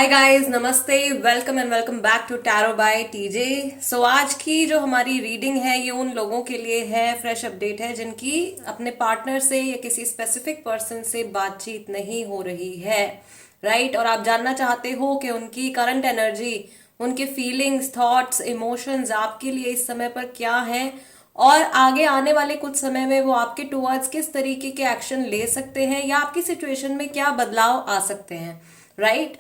हाय guys, नमस्ते, welcome and welcome back to tarot by TJ. So आज की जो हमारी रीडिंग है ये उन लोगों के लिए है, फ्रेश अपडेट है जिनकी अपने पार्टनर से या किसी स्पेसिफिक पर्सन से बातचीत नहीं हो रही है, राइट। और आप जानना चाहते हो कि उनकी करंट एनर्जी, उनके फीलिंग्स, थॉट्स, इमोशंस आपके लिए इस समय पर क्या है और आगे आने वाले कुछ समय में वो आपके टुवर्ड्स किस तरीके के एक्शन ले सकते हैं या आपकी सिचुएशन में क्या बदलाव आ सकते हैं, राइट।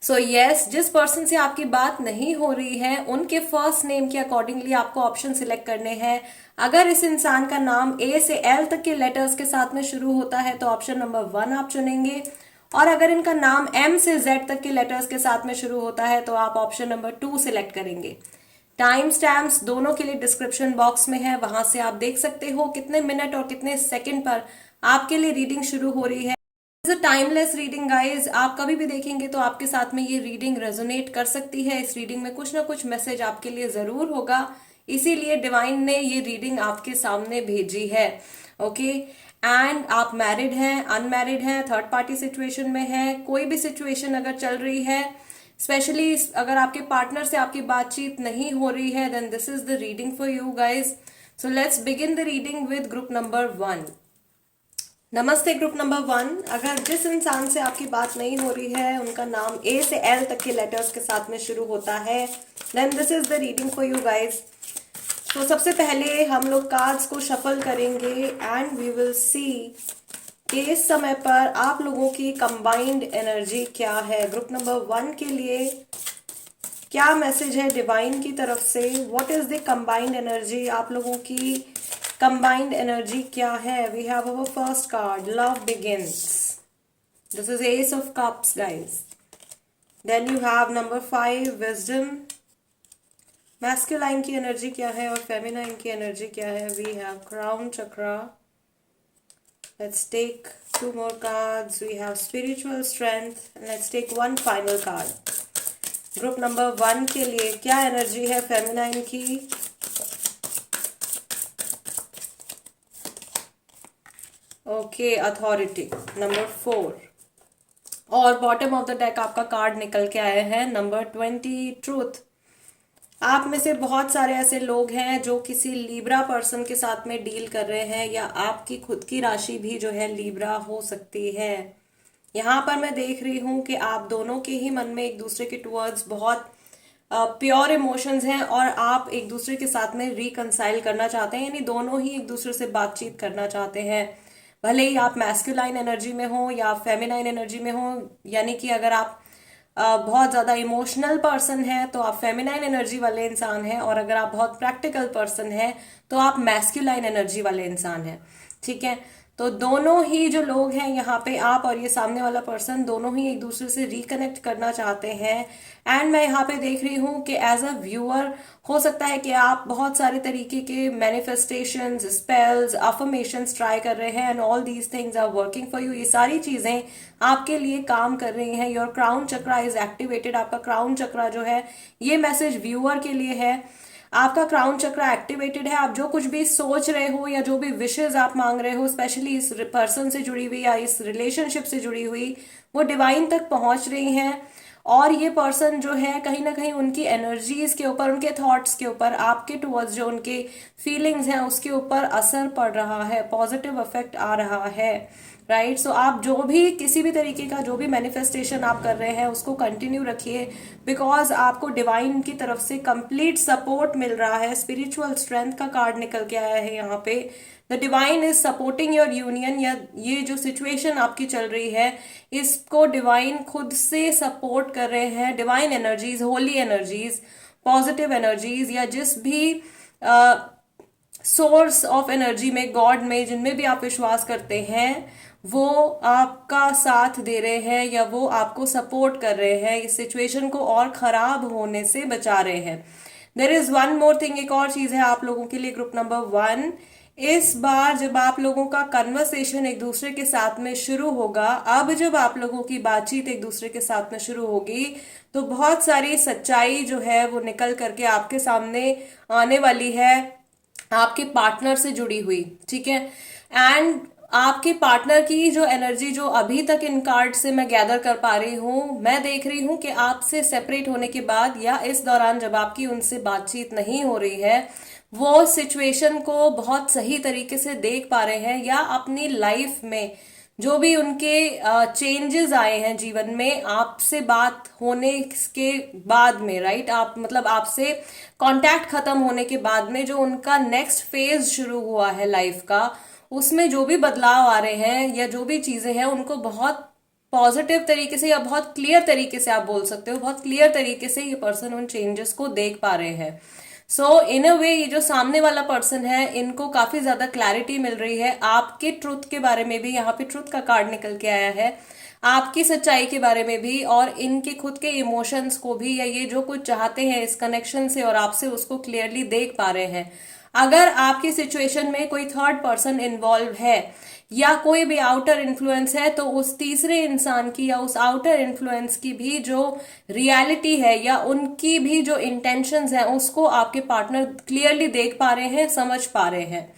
सो यस, जिस पर्सन से आपकी बात नहीं हो रही है उनके फर्स्ट नेम के अकॉर्डिंगली आपको ऑप्शन सिलेक्ट करने हैं। अगर इस इंसान का नाम ए से एल तक के लेटर्स के साथ में शुरू होता है तो ऑप्शन नंबर 1 आप चुनेंगे, और अगर इनका नाम एम से जेड तक के लेटर्स के साथ में शुरू होता है तो आप ऑप्शन नंबर 2 सिलेक्ट करेंगे। टाइम स्टैम्प्स दोनों के लिए डिस्क्रिप्शन बॉक्स में है, वहां से आप देख सकते हो कितने मिनट और कितने सेकंड पर आपके लिए रीडिंग शुरू हो रही है। Is a timeless reading guys, आप कभी भी देखेंगे तो आपके साथ में ये रीडिंग रेजोनेट कर सकती है। इस रीडिंग में कुछ ना कुछ मैसेज आपके लिए जरूर होगा, इसीलिए डिवाइन ने ये रीडिंग आपके सामने भेजी है। ओके, एंड आप मैरिड हैं, अनमैरिड हैं, थर्ड पार्टी सिचुएशन में है, कोई भी सिचुएशन अगर चल रही है, स्पेशली अगर आपके पार्टनर से आपकी बातचीत नहीं हो रही है, then this is the reading for you guys. So let's begin the reading with group number 1। नमस्ते ग्रुप नंबर 1। अगर जिस इंसान से आपकी बात नहीं हो रही है उनका नाम ए से एल तक के लेटर्स के साथ में शुरू होता है, then this is the reading for you guys. तो सबसे पहले हम लोग कार्ड्स को शफल करेंगे एंड वी विल सी कि इस समय पर आप लोगों की कंबाइंड एनर्जी क्या है। ग्रुप नंबर 1 के लिए क्या मैसेज है डिवाइन की तरफ से, what is the combined energy, आप लोगों की कंबाइंड एनर्जी क्या है। We have our first card, love begins, this is ace of cups guys. Then you have number 5, wisdom. Masculine की एनर्जी क्या है और फेमिनाइन की एनर्जी क्या है। We have crown chakra. Let's take 2 more cards. We have spiritual strength. Let's take one final card. Group number 1 के लिए क्या एनर्जी है फेमिनाइन की। ओके, अथॉरिटी नंबर 4, और बॉटम ऑफ द डेक आपका कार्ड निकल के आया है नंबर 20, ट्रूथ। आप में से बहुत सारे ऐसे लोग हैं जो किसी लीब्रा पर्सन के साथ में डील कर रहे हैं, या आपकी खुद की राशि भी जो है लीब्रा हो सकती है। यहाँ पर मैं देख रही हूँ कि आप दोनों के ही मन में एक दूसरे के टुवर्ड्स बहुत प्योर इमोशंस हैं और आप एक दूसरे के साथ में रिकंसाइल करना चाहते हैं, यानी दोनों ही एक दूसरे से बातचीत करना चाहते हैं। भले ही आप मैस्कुलाइन एनर्जी में हो या फेमिनाइन एनर्जी में हो, यानी कि अगर आप बहुत ज्यादा इमोशनल पर्सन है तो आप फेमिनाइन एनर्जी वाले इंसान हैं, और अगर आप बहुत प्रैक्टिकल पर्सन है तो आप मैस्कुलाइन एनर्जी वाले इंसान हैं। ठीक है, तो दोनों ही जो लोग हैं यहाँ पे, आप और ये सामने वाला पर्सन, दोनों ही एक दूसरे से रिकनेक्ट करना चाहते हैं। एंड मैं यहाँ पे देख रही हूँ कि एज अ व्यूअर हो सकता है कि आप बहुत सारे तरीके के मैनिफेस्टेशंस, स्पेल्स, अफर्मेशंस ट्राई कर रहे हैं, and all these things are working for you. ये सारी चीजें आपके लिए काम कर रही हैं। Your crown chakra is activated. आपका क्राउन चक्रा जो है, ये मैसेज व्यूअर के लिए है। आपका क्राउन चक्र एक्टिवेटेड है। आप जो कुछ भी सोच रहे हो या जो भी विशेष आप मांग रहे हो, स्पेशली इस पर्सन से जुड़ी हुई या इस रिलेशनशिप से जुड़ी हुई, वो डिवाइन तक पहुंच रही हैं। और ये पर्सन जो है कहीं ना कहीं उनकी एनर्जीज के ऊपर, उनके थॉट्स के ऊपर, आपके टुवर्ड्स जो उनके फीलिंग्स हैं उसके ऊपर असर पड़ रहा है, पॉजिटिव इफेक्ट आ रहा है, राइट। सो आप जो भी किसी भी तरीके का जो भी मैनिफेस्टेशन आप कर रहे हैं उसको कंटिन्यू रखिए, बिकॉज आपको डिवाइन की तरफ से कंप्लीट सपोर्ट मिल रहा है। स्पिरिचुअल स्ट्रेंथ का कार्ड निकल के आया है यहाँ पे। The divine is supporting your union, या ये जो सिचुएशन आपकी चल रही है इसको डिवाइन खुद से सपोर्ट कर रहे हैं। Divine energies, Holi energies, positive energies, या जिस भी सोर्स ऑफ एनर्जी में, गॉड में, जिनमें भी आप विश्वास करते हैं, वो आपका साथ दे रहे हैं या वो आपको सपोर्ट कर रहे हैं, इस सिचुएशन को और खराब होने से बचा रहे हैं। There is one more thing, एक और चीज है आप लोगों के लिए ग्रुप नंबर 1। इस बार जब आप लोगों का कन्वर्सेशन एक दूसरे के साथ में शुरू होगा, अब जब आप लोगों की बातचीत एक दूसरे के साथ में शुरू होगी, तो बहुत सारी सच्चाई जो है वो निकल करके आपके सामने आने वाली है, आपके पार्टनर से जुड़ी हुई। ठीक है, एंड आपके पार्टनर की जो एनर्जी जो अभी तक इन कार्ड से मैं गैदर कर पा रही हूँ, मैं देख रही हूँ कि आपसे सेपरेट होने के बाद या इस दौरान जब आपकी उनसे बातचीत नहीं हो रही है, वो सिचुएशन को बहुत सही तरीके से देख पा रहे हैं, या अपनी लाइफ में जो भी उनके चेंजेस आए हैं जीवन में आपसे बात होने के बाद में, राइट, आप मतलब आपसे कांटेक्ट खत्म होने के बाद में जो उनका नेक्स्ट फेज शुरू हुआ है लाइफ का, उसमें जो भी बदलाव आ रहे हैं या जो भी चीजें हैं उनको बहुत पॉजिटिव तरीके से या बहुत क्लियर तरीके से, आप बोल सकते हो बहुत क्लियर तरीके से ये पर्सन उन चेंजेस को देख पा रहे हैं। सो इन अ वे ये जो सामने वाला पर्सन है, इनको काफी ज्यादा क्लैरिटी मिल रही है आपके ट्रुथ के बारे में भी। यहाँ पे ट्रुथ का कार्ड निकल के आया है, आपकी सच्चाई के बारे में भी, और इनके खुद के इमोशंस को भी, या ये जो कुछ चाहते हैं इस कनेक्शन से और आपसे, उसको क्लियरली देख पा रहे हैं। अगर आपकी सिचुएशन में कोई थर्ड पर्सन इन्वॉल्व है या कोई भी आउटर इन्फ्लुएंस है, तो उस तीसरे इंसान की या उस आउटर इन्फ्लुएंस की भी जो रियलिटी है या उनकी भी जो इंटेंशंस हैं, उसको आपके पार्टनर क्लियरली देख पा रहे हैं, समझ पा रहे हैं।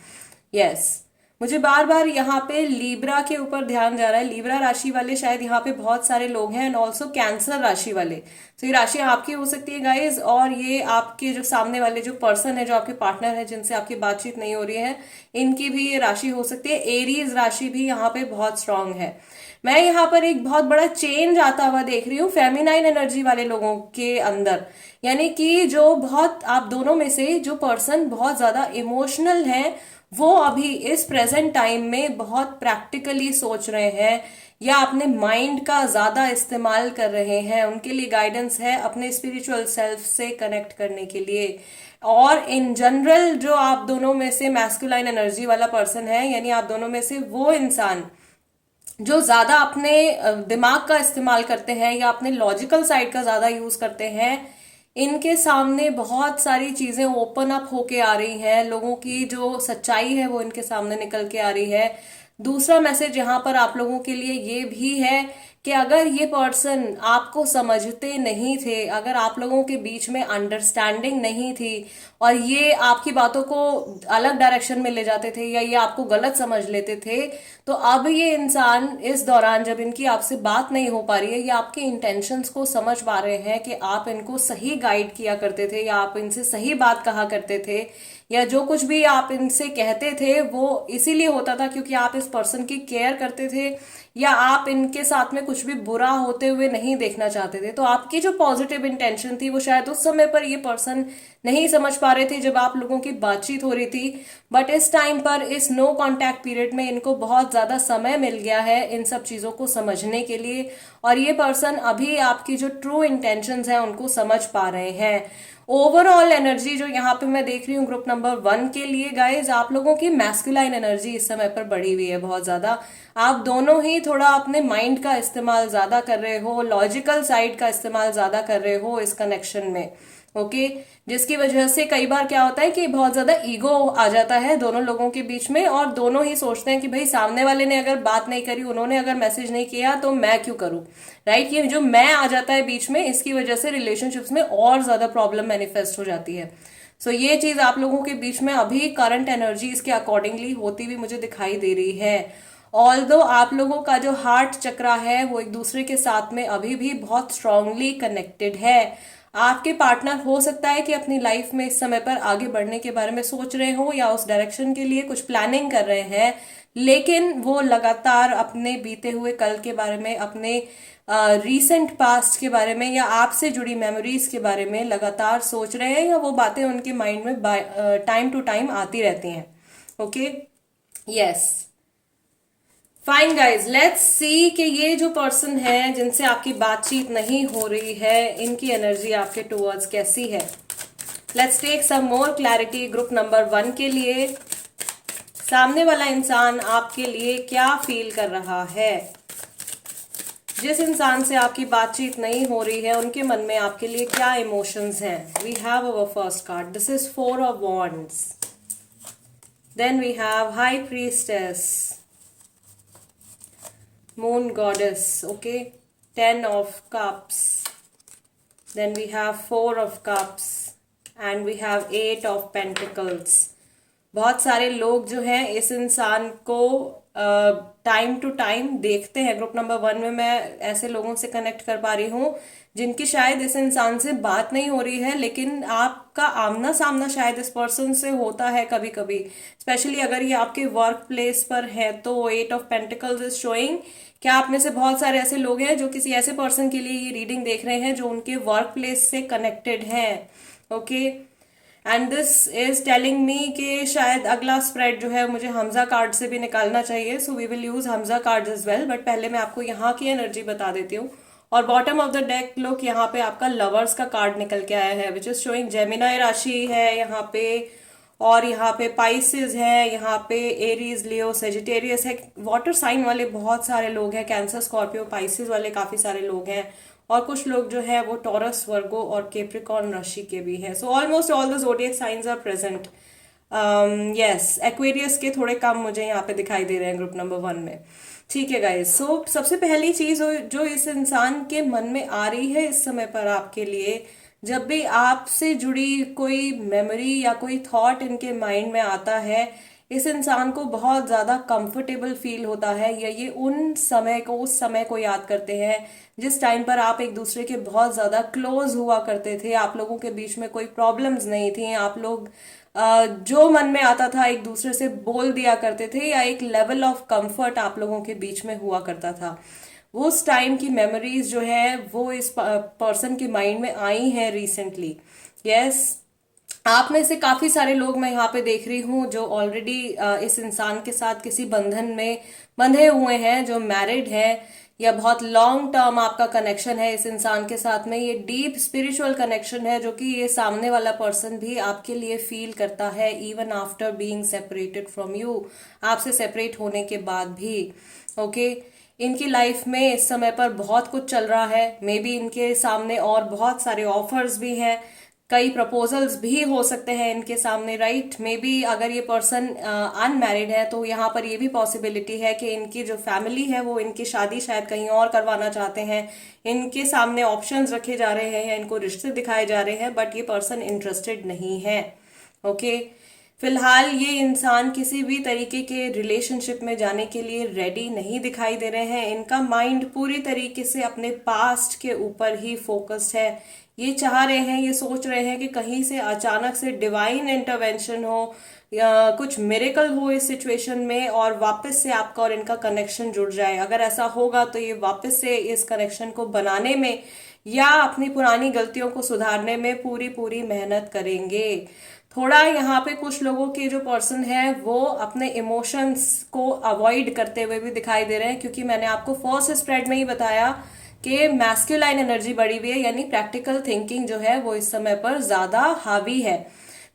यस, मुझे बार बार यहाँ पे लिब्रा के ऊपर ध्यान जा रहा है। लिब्रा राशि वाले शायद यहाँ पे बहुत सारे लोग हैं, एंड ऑल्सो कैंसर राशि वाले। तो ये राशि आपकी हो सकती है गाइज, और ये आपके जो सामने वाले जो पर्सन है, जो आपके पार्टनर है, जिनसे आपकी बातचीत नहीं हो रही है, इनकी भी ये राशि हो सकती है। एरीज राशि भी यहाँ पे बहुत स्ट्रांग है। मैं यहाँ पर एक बहुत बड़ा चेंज आता हुआ देख रही हूँ फेमिनाइन एनर्जी वाले लोगों के अंदर, यानी कि जो बहुत, आप दोनों में से जो पर्सन बहुत ज्यादा इमोशनल है, वो अभी इस प्रेजेंट टाइम में बहुत प्रैक्टिकली सोच रहे हैं या अपने माइंड का ज्यादा इस्तेमाल कर रहे हैं। उनके लिए गाइडेंस है अपने स्पिरिचुअल सेल्फ से कनेक्ट करने के लिए। और इन जनरल जो आप दोनों में से मैस्कुलाइन एनर्जी वाला पर्सन है, यानी आप दोनों में से वो इंसान जो ज्यादा अपने दिमाग का इस्तेमाल करते हैं या अपने लॉजिकल साइड का ज्यादा यूज करते हैं, इनके सामने बहुत सारी चीजें ओपन अप होके आ रही हैं। लोगों की जो सच्चाई है वो इनके सामने निकल के आ रही है। दूसरा मैसेज यहाँ पर आप लोगों के लिए ये भी है कि अगर ये पर्सन आपको समझते नहीं थे, अगर आप लोगों के बीच में अंडरस्टैंडिंग नहीं थी और ये आपकी बातों को अलग डायरेक्शन में ले जाते थे या ये आपको गलत समझ लेते थे, तो अब ये इंसान इस दौरान जब इनकी आपसे बात नहीं हो पा रही है या आपके इंटेंशंस को समझ पा रहे हैं कि आप इनको सही गाइड किया करते थे या आप इनसे सही बात कहा करते थे, या जो कुछ भी आप इनसे कहते थे वो इसीलिए होता था क्योंकि आप इस पर्सन की केयर करते थे या आप इनके साथ में कुछ भी बुरा होते हुए नहीं देखना चाहते थे। तो आपकी जो पॉजिटिव इंटेंशन थी वो शायद उस समय पर ये पर्सन नहीं समझ पा रहे थे जब आप लोगों की बातचीत हो रही थी, बट इस टाइम पर इस नो कांटेक्ट पीरियड में इनको बहुत ज्यादा समय मिल गया है इन सब चीजों को समझने के लिए, और ये पर्सन अभी आपकी जो ट्रू इंटेंशंस हैं उनको समझ पा रहे हैं। ओवरऑल एनर्जी जो यहाँ पे मैं देख रही हूँ ग्रुप नंबर 1 के लिए गाइज, आप लोगों की मैस्कुलाइन एनर्जी इस समय पर बढ़ी हुई है बहुत ज्यादा। आप दोनों ही थोड़ा अपने माइंड का इस्तेमाल ज्यादा कर रहे हो, लॉजिकल साइड का इस्तेमाल ज्यादा कर रहे हो इस कनेक्शन में। ओके, जिसकी वजह से कई बार क्या होता है कि बहुत ज्यादा ईगो आ जाता है दोनों लोगों के बीच में, और दोनों ही सोचते हैं कि भाई सामने वाले ने अगर बात नहीं करी, उन्होंने अगर मैसेज नहीं किया तो मैं क्यों करूं, राइट। ये जो मैं आ जाता है बीच में, इसकी वजह से रिलेशनशिप्स में और ज्यादा प्रॉब्लम मैनिफेस्ट हो जाती है। सो ये चीज आप लोगों के बीच में अभी करंट एनर्जी इसके अकॉर्डिंगली होती हुई मुझे दिखाई दे रही है। ऑल्दो आप लोगों का जो हार्ट चक्रा है वो एक दूसरे के साथ में अभी भी बहुत स्ट्रांगली कनेक्टेड है। आपके पार्टनर हो सकता है कि अपनी लाइफ में इस समय पर आगे बढ़ने के बारे में सोच रहे हो या उस डायरेक्शन के लिए कुछ प्लानिंग कर रहे हैं, लेकिन वो लगातार अपने बीते हुए कल के बारे में, अपने रीसेंट पास्ट के बारे में या आपसे जुड़ी मेमोरीज के बारे में लगातार सोच रहे हैं, या वो बातें उनके माइंड में टाइम टू टाइम आती रहती हैं। Okay, yes, fine guys, let's see कि ये जो पर्सन है जिनसे आपकी बातचीत नहीं हो रही है, इनकी एनर्जी आपके टुवर्ड्स कैसी है। Let's take some more clarity group number 1 के लिए। सामने वाला इंसान आपके लिए क्या फील कर रहा है? जिस इंसान से आपकी बातचीत नहीं हो रही है, उनके मन में आपके लिए क्या इमोशंस हैं? We have our first card, this is 4 of wands, then we have high priestess, moon goddess, okay, 10 of cups, then we have 4 of cups and we have 8 of pentacles। बहुत सारे लोग जो हैं इस इंसान को टाइम टू टाइम देखते हैं। ग्रुप नंबर 1 में मैं ऐसे लोगों से कनेक्ट कर पा रही हूँ जिनकी शायद इस इंसान से बात नहीं हो रही है, लेकिन आपका आमना सामना शायद इस पर्सन से होता है कभी कभी, स्पेशली अगर ये आपके वर्क प्लेस पर है। तो 8 ऑफ पेंटिकल्स इज शोइंग। क्या आप में से बहुत सारे ऐसे लोग हैं जो किसी ऐसे पर्सन के लिए ये रीडिंग देख रहे हैं जो उनके वर्क प्लेस से कनेक्टेड है। Okay, and this is telling me कि शायद अगला स्प्रेड जो है मुझे हमजा कार्ड से भी निकालना चाहिए। सो वी विल यूज हमजा कार्ड एज वेल, बट पहले मैं आपको यहाँ की एनर्जी बता देती हूँ। और bottom of the deck look, यहाँ पे आपका लवर्स का कार्ड निकल के आया है, विच इज शोइंग जेमिनाई राशि है यहाँ पे, और यहाँ पे पाइसिस है, यहाँ पे एरीज, लियो, सेजिटेरियस है। वाटर साइन वाले बहुत सारे लोग हैं, कैंसर, स्कॉर्पियो, पाइसिस वाले काफी सारे लोग हैं, और कुछ लोग जो है वो टॉरस, वर्गो और केप्रिकॉर्न राशि के भी हैं। So almost all the zodiac signs are present. Yes, Aquarius के थोड़े कम मुझे यहाँ पे दिखाई दे रहे हैं ग्रुप नंबर 1 में। ठीक है गाइस, सो सबसे पहली चीज जो इस इंसान के मन में आ रही है इस समय पर आपके लिए, जब भी आपसे जुड़ी कोई मेमोरी या कोई थॉट इनके माइंड में आता है, इस इंसान को बहुत ज्यादा कंफर्टेबल फील होता है, या ये उस समय को याद करते हैं जिस टाइम पर आप एक दूसरे के बहुत ज्यादा क्लोज हुआ करते थे। आप लोगों के बीच में कोई प्रॉब्लम्स नहीं थी, आप लोग जो मन में आता था एक दूसरे से बोल दिया करते थे, या एक लेवल ऑफ कंफर्ट आप लोगों के बीच में हुआ करता था। वो उस टाइम की मेमोरीज जो है वो इस पर्सन के माइंड में आई हैं रिसेंटली। यस, आप में से काफी सारे लोग मैं यहाँ पे देख रही हूँ जो ऑलरेडी इस इंसान के साथ किसी बंधन में बंधे हुए हैं, जो मैरिड हैं, या बहुत लॉन्ग टर्म आपका कनेक्शन है इस इंसान के साथ में। ये डीप स्पिरिचुअल कनेक्शन है जो कि ये सामने वाला पर्सन भी आपके लिए फील करता है, even after being separated from you, आपसे सेपरेट होने के बाद भी। ओके, इनकी लाइफ में इस समय पर बहुत कुछ चल रहा है, मे बी इनके सामने और बहुत सारे ऑफर्स भी हैं, कई प्रपोजल्स भी हो सकते हैं इनके सामने, राइट। मे बी अगर ये पर्सन अनमैरिड है तो यहाँ पर ये भी पॉसिबिलिटी है कि इनकी जो फैमिली है वो इनकी शादी शायद कहीं और करवाना चाहते हैं। इनके सामने ऑप्शंस रखे जा रहे हैं या इनको रिश्ते दिखाए जा रहे हैं, बट ये पर्सन इंटरेस्टेड नहीं है। ओके, फिलहाल ये इंसान किसी भी तरीके के रिलेशनशिप में जाने के लिए रेडी नहीं दिखाई दे रहे हैं। इनका माइंड पूरी तरीके से अपने पास्ट के ऊपर ही फोकस्ड है। ये चाह रहे हैं, ये सोच रहे हैं कि कहीं से अचानक से डिवाइन इंटरवेंशन हो या कुछ मिरेकल हो इस सिचुएशन में, और वापस से आपका और इनका कनेक्शन जुड़ जाए। अगर ऐसा होगा तो ये वापस से इस कनेक्शन को बनाने में या अपनी पुरानी गलतियों को सुधारने में पूरी पूरी मेहनत करेंगे। थोड़ा यहाँ पे कुछ लोगों के जो पर्सन है वो अपने इमोशंस को अवॉइड करते हुए भी दिखाई दे रहे हैं, क्योंकि मैंने आपको फर्स्ट स्प्रेड में ही बताया कि मैस्कुलाइन एनर्जी बढ़ी हुई है, यानी प्रैक्टिकल थिंकिंग जो है वो इस समय पर ज्यादा हावी है।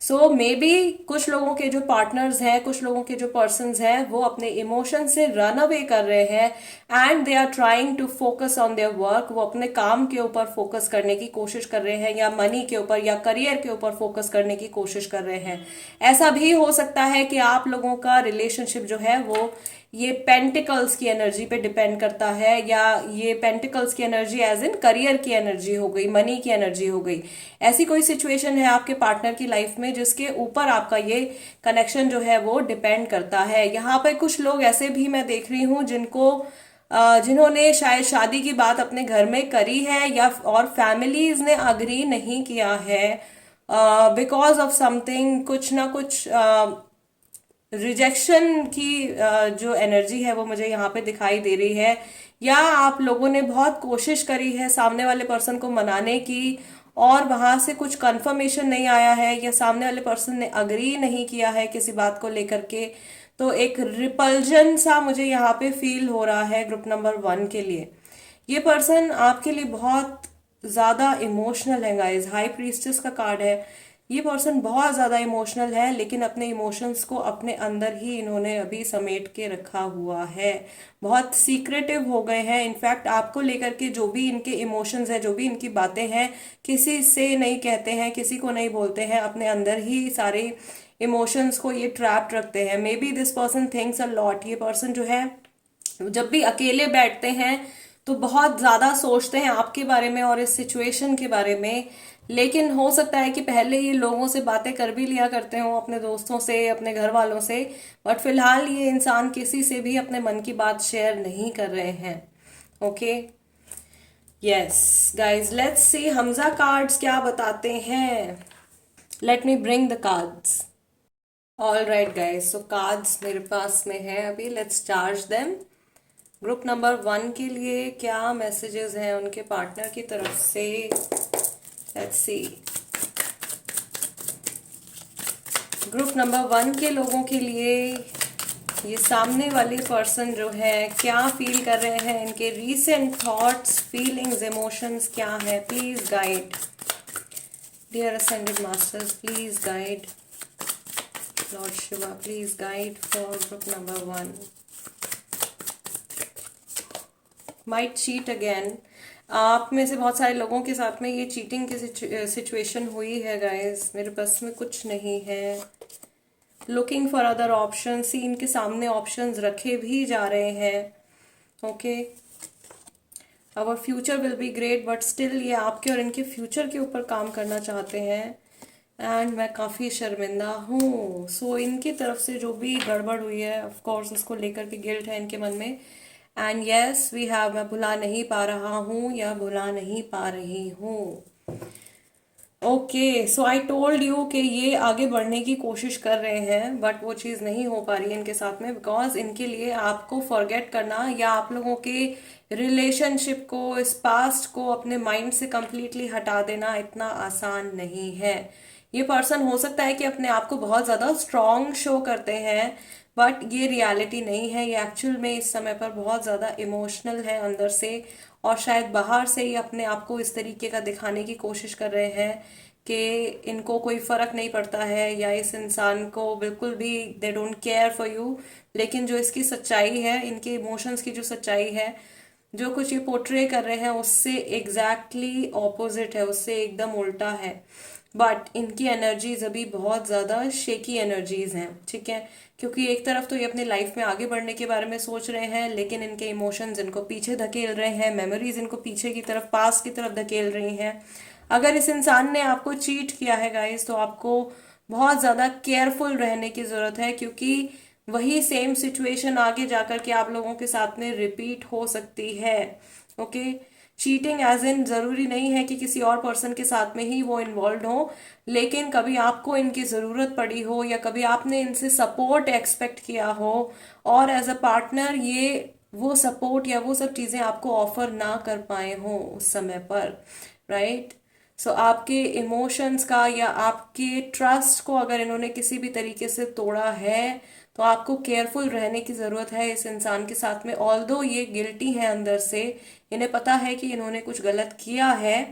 सो मे बी कुछ लोगों के जो पार्टनर्स हैं, कुछ लोगों के जो पर्सन्स हैं, वो अपने इमोशन से रन अवे कर रहे हैं and they are trying to focus on their work. वो अपने काम के ऊपर फोकस करने की कोशिश कर रहे हैं, या मनी के ऊपर या करियर के ऊपर फोकस करने की कोशिश कर रहे हैं। ऐसा भी हो सकता है कि आप लोगों का रिलेशनशिप जो है वो ये पेंटिकल्स की एनर्जी पे डिपेंड करता है, या ये पेंटिकल्स की एनर्जी एज इन करियर की एनर्जी हो गई, मनी की एनर्जी हो गई। ऐसी कोई सिचुएशन है आपके पार्टनर की लाइफ में जिसके ऊपर आपका ये कनेक्शन जो है वो डिपेंड करता है। यहाँ पे कुछ लोग ऐसे भी मैं देख रही हूँ जिन्होंने शायद शादी की बात अपने घर में करी है, या और फैमिलीज ने अग्री नहीं किया है बिकॉज ऑफ समथिंग, कुछ ना कुछ रिजेक्शन की जो एनर्जी है वो मुझे यहाँ पे दिखाई दे रही है। या आप लोगों ने बहुत कोशिश करी है सामने वाले पर्सन को मनाने की, और वहां से कुछ कंफर्मेशन नहीं आया है, या सामने वाले पर्सन ने अग्री नहीं किया है किसी बात को लेकर के। तो एक रिपल्जन सा मुझे यहाँ पे फील हो रहा है ग्रुप नंबर 1 के लिए। ये पर्सन आपके लिए बहुत ज्यादा इमोशनल है गाइस। हाई प्रीस्टेस का कार्ड है। ये पर्सन बहुत ज्यादा इमोशनल है, लेकिन अपने इमोशंस को अपने अंदर ही इन्होंने अभी समेट के रखा हुआ है। बहुत सीक्रेटिव हो गए हैं। इनफैक्ट आपको लेकर के जो भी इनके इमोशंस हैं, जो भी इनकी बातें हैं, किसी से नहीं कहते हैं, किसी को नहीं बोलते हैं, अपने अंदर ही सारे इमोशंस को ये ट्रैप्ड रखते हैं। May be this person thinks a lot. ये पर्सन जो है जब भी अकेले बैठते हैं तो बहुत ज्यादा सोचते हैं आपके बारे में और इस सिचुएशन के बारे में, लेकिन हो सकता है कि पहले ये लोगों से बातें कर भी लिया करते हो, अपने दोस्तों से, अपने घर वालों से, बट फिलहाल ये इंसान किसी से भी अपने मन की बात शेयर नहीं कर रहे हैं। Okay, yes guys, let's see Hamza cards क्या बताते हैं। Let me bring the cards. All right guys, so cards मेरे पास में है अभी, let's charge them. Group number 1 के लिए क्या मैसेजेस हैं उनके पार्टनर की तरफ से, लेट्स सी। ग्रुप नंबर 1 के लोगों के लिए ये सामने वाले पर्सन जो है क्या फील कर रहे हैं, इनके रीसेंट थॉट्स, फीलिंग्स, इमोशंस क्या है, please guide. Dear ascended masters, please guide. Lord Shiva, please guide for group number 1। Might cheat again. आप में से बहुत सारे लोगों के साथ में ये चीटिंग की सिचुएशन हुई है गाइस। मेरे पास में कुछ नहीं है। Looking for other option, see इनके सामने ऑप्शंस रखे भी जा रहे हैं। Okay, our future will be great, but still ये आपके और इनके फ्यूचर के ऊपर काम करना चाहते हैं एंड मैं काफ़ी शर्मिंदा हूँ। सो इनकी तरफ से जो भी गड़बड़ हुई है, ऑफ कोर्स उसको लेकर के गिल्ट है इनके मन में। एंड यस वी हैव, मैं भुला नहीं पा रहा हूँ या भुला नहीं पा रही हूँ। Okay, so I told you कि ये आगे बढ़ने की कोशिश कर रहे हैं, बट वो चीज़ नहीं हो पा रही है इनके साथ में, बिकॉज इनके लिए आपको फॉरगेट करना या आप लोगों के रिलेशनशिप को, इस पास्ट को अपने माइंड से कंप्लीटली हटा देना इतना आसान नहीं है। ये पर्सन हो सकता है कि अपने आप को बहुत ज़्यादा स्ट्रांग शो करते हैं, बट ये रियलिटी नहीं है। ये एक्चुअल में इस समय पर बहुत ज़्यादा इमोशनल है अंदर से, और शायद बाहर से ही अपने आप को इस तरीके का दिखाने की कोशिश कर रहे हैं कि इनको कोई फर्क नहीं पड़ता है, या इस इंसान को बिल्कुल भी they don't care for you. लेकिन जो इसकी सच्चाई है, इनके इमोशंस की जो सच्चाई है, जो कुछ ये पोर्ट्रे कर रहे हैं, उससे एग्जैक्टली ऑपोजिट है, उससे एकदम उल्टा है। बट इनकी एनर्जीज अभी बहुत ज़्यादा शेकी एनर्जीज हैं, ठीक है, क्योंकि एक तरफ तो ये अपनी लाइफ में आगे बढ़ने के बारे में सोच रहे हैं, लेकिन इनके इमोशंस इनको पीछे धकेल रहे हैं, मेमोरीज इनको पीछे की तरफ, पास की तरफ धकेल रही हैं। अगर इस इंसान ने आपको चीट किया है गाइस, तो आपको बहुत ज़्यादा केयरफुल रहने की ज़रूरत है, क्योंकि वही सेम सिचुएशन आगे जाकर के आप लोगों के साथ में रिपीट हो सकती है। ओके, चीटिंग एज इन जरूरी नहीं है कि किसी और पर्सन के साथ में ही वो इन्वॉल्व हो, लेकिन कभी आपको इनकी ज़रूरत पड़ी हो, या कभी आपने इनसे सपोर्ट एक्सपेक्ट किया हो, और एज अ पार्टनर ये वो सपोर्ट या वो सब चीज़ें आपको ऑफर ना कर पाए हो उस समय पर, राइट। सो आपके इमोशंस का या आपके ट्रस्ट को अगर इन्होंने किसी भी तरीके से तोड़ा है, तो आपको केयरफुल रहने की ज़रूरत है इस इंसान के साथ में। ऑल्दो ये गिल्टी है अंदर से, इन्हें पता है कि इन्होंने कुछ गलत किया है,